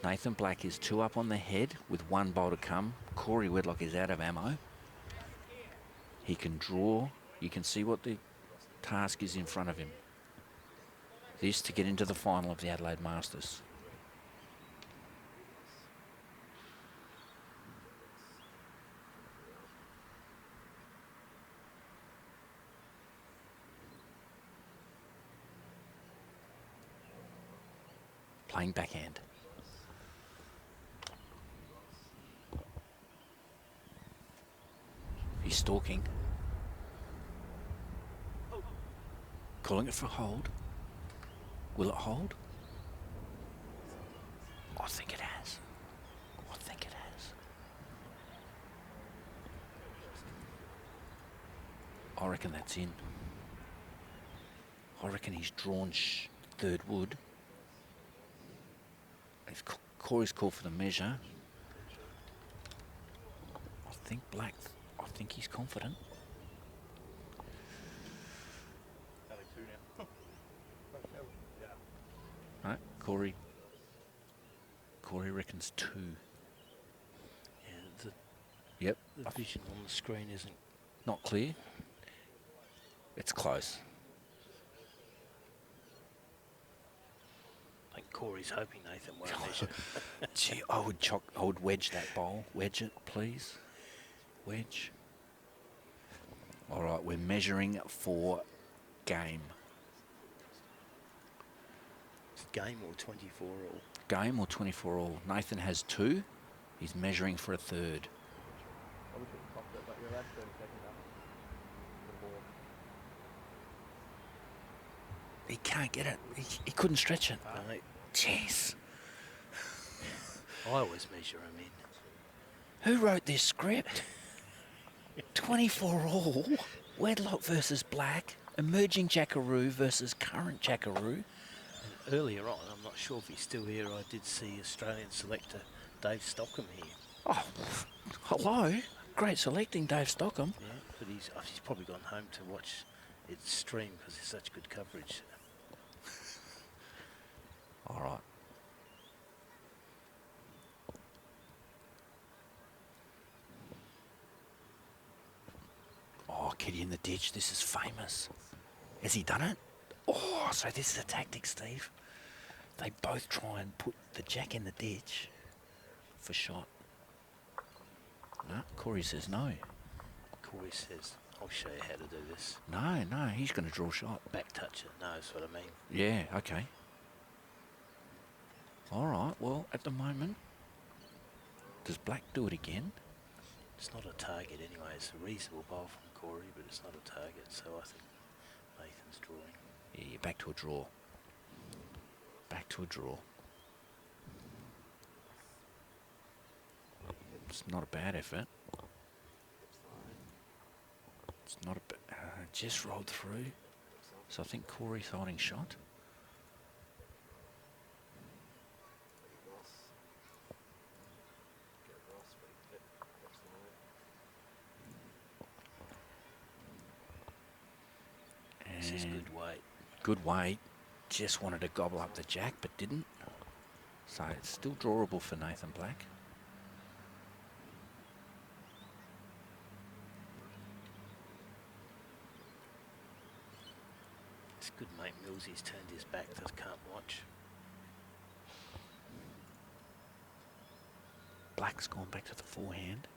Nathan Black is 2 up on the head with 1 bowl to come. Corey Wedlock is out of ammo. He can draw. You can see what the task is in front of him. This to get into the final of the Adelaide Masters. Playing backhand. He's stalking. Calling it for a hold. Will it hold? I think it has. I think it has. I reckon that's in. I reckon he's drawn 3rd wood. If Corey's called for the measure, I think Black, I think he's confident. Right, Corey reckons 2. Yeah, Yep. the vision on the screen isn't Not clear. It's close. I think Corey's hoping Nathan won't measure. Gee, I would wedge that bowl. Wedge it, please. Wedge. All right, we're measuring for game. Game or 24 all? Game or 24 all. Nathan has 2. He's measuring for a 3rd. He can't get it. He couldn't stretch it. No. Jeez. I always measure him in. Who wrote this script? 24 all. Wedlock versus Black. Emerging Jackaroo versus current Jackaroo. And earlier on, I'm not sure if he's still here, I did see Australian selector Dave Stockham here. Oh, hello. Great selecting, Dave Stockham. Yeah, but he's probably gone home to watch it stream because it's such good coverage. All right. Oh, Kitty in the ditch. This is famous. Has he done it? Oh, so this is a tactic, Steve. They both try and put the jack in the ditch for shot. No, Corey says no. Corey says, I'll show you how to do this. No, he's going to draw shot. Back touch it, knows what I mean. Yeah, okay. All right, well, at the moment, does Black do it again? It's not a target anyway. It's a reasonable bowl from Corey, but it's not a target, so I think Nathan's drawing. Yeah, you're back to a draw. Back to a draw. It's not a bad effort. It's not a bad... just rolled through. So I think Corey's holding shot. This is good weight. Good weight. Just wanted to gobble up the jack, but didn't. So it's still drawable for Nathan Black. It's good mate Millsy's turned his back, just can't watch. Black's gone back to the forehand.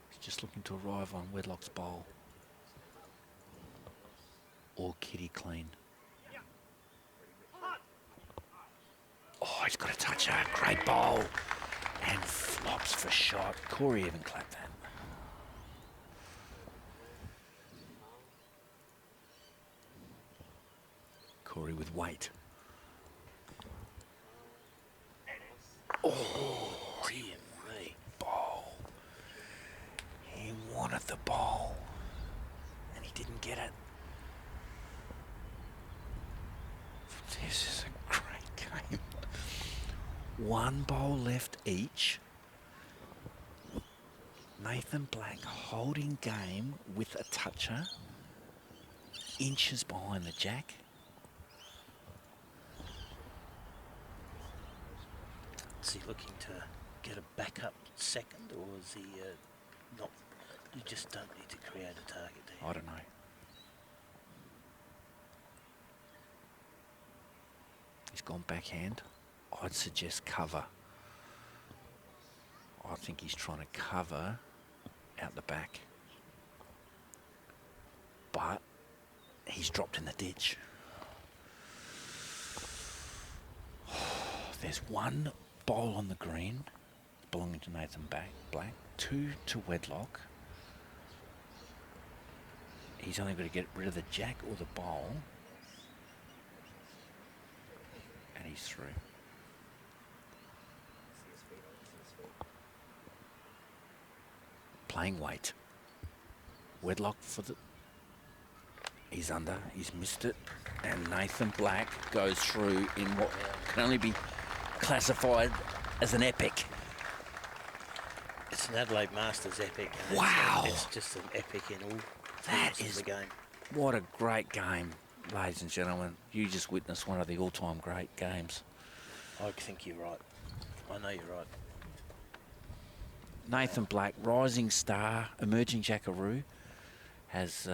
He's just looking to arrive on Wedlock's bowl. Or Kitty clean. Oh, he's got a toucher. Great bowl. And flops for shot. Corey even clapped that. Corey with weight. Oh, Dear me. bowl. He wanted the bowl. And he didn't get it. This is a great game. One bowl left each. Nathan Black holding game with a toucher. Inches behind the jack. Is he looking to get a backup second, or is he not? You just don't need to create a target, do you? I don't know. He's gone backhand. I'd suggest cover. I think he's trying to cover out the back. But he's dropped in the ditch. There's one bowl on the green belonging to Nathan Black. 2 to Wedlock. He's only got to get rid of the jack or the bowl. And he's through. Playing weight. Wedlock for the... He's under, he's missed it. And Nathan Black goes through in what can only be classified as an epic. It's an Adelaide Masters epic. And Wow. It's just an epic in all That forms is of the game. What a great game, ladies and gentlemen. You just witnessed one of the all-time great games. I think you're right. I know you're right. Nathan Black, rising star, emerging jackaroo, has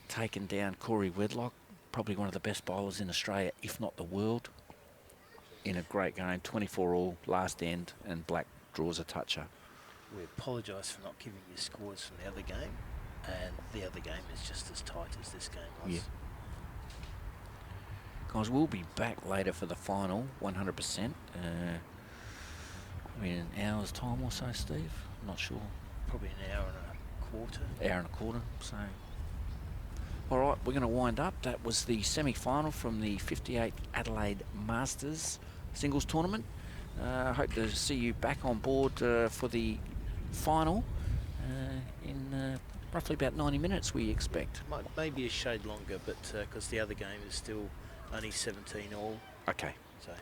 taken down Corey Wedlock, probably one of the best bowlers in Australia, if not the world, in a great game. 24 all, last end, and Black draws a toucher. We apologise for not giving you scores from the other game, and the other game is just as tight as this game was. Yeah. Guys, we'll be back later for the final, 100%. In an hour's time or so, Steve? I'm not sure. Probably an hour and a quarter. Hour and a quarter, so... All right, we're going to wind up. That was the semi-final from the 58th Adelaide Masters singles tournament. Hope to see you back on board for the final in roughly about 90 minutes, we expect. Maybe a shade longer, but because the other game is still only 17 all. Okay. So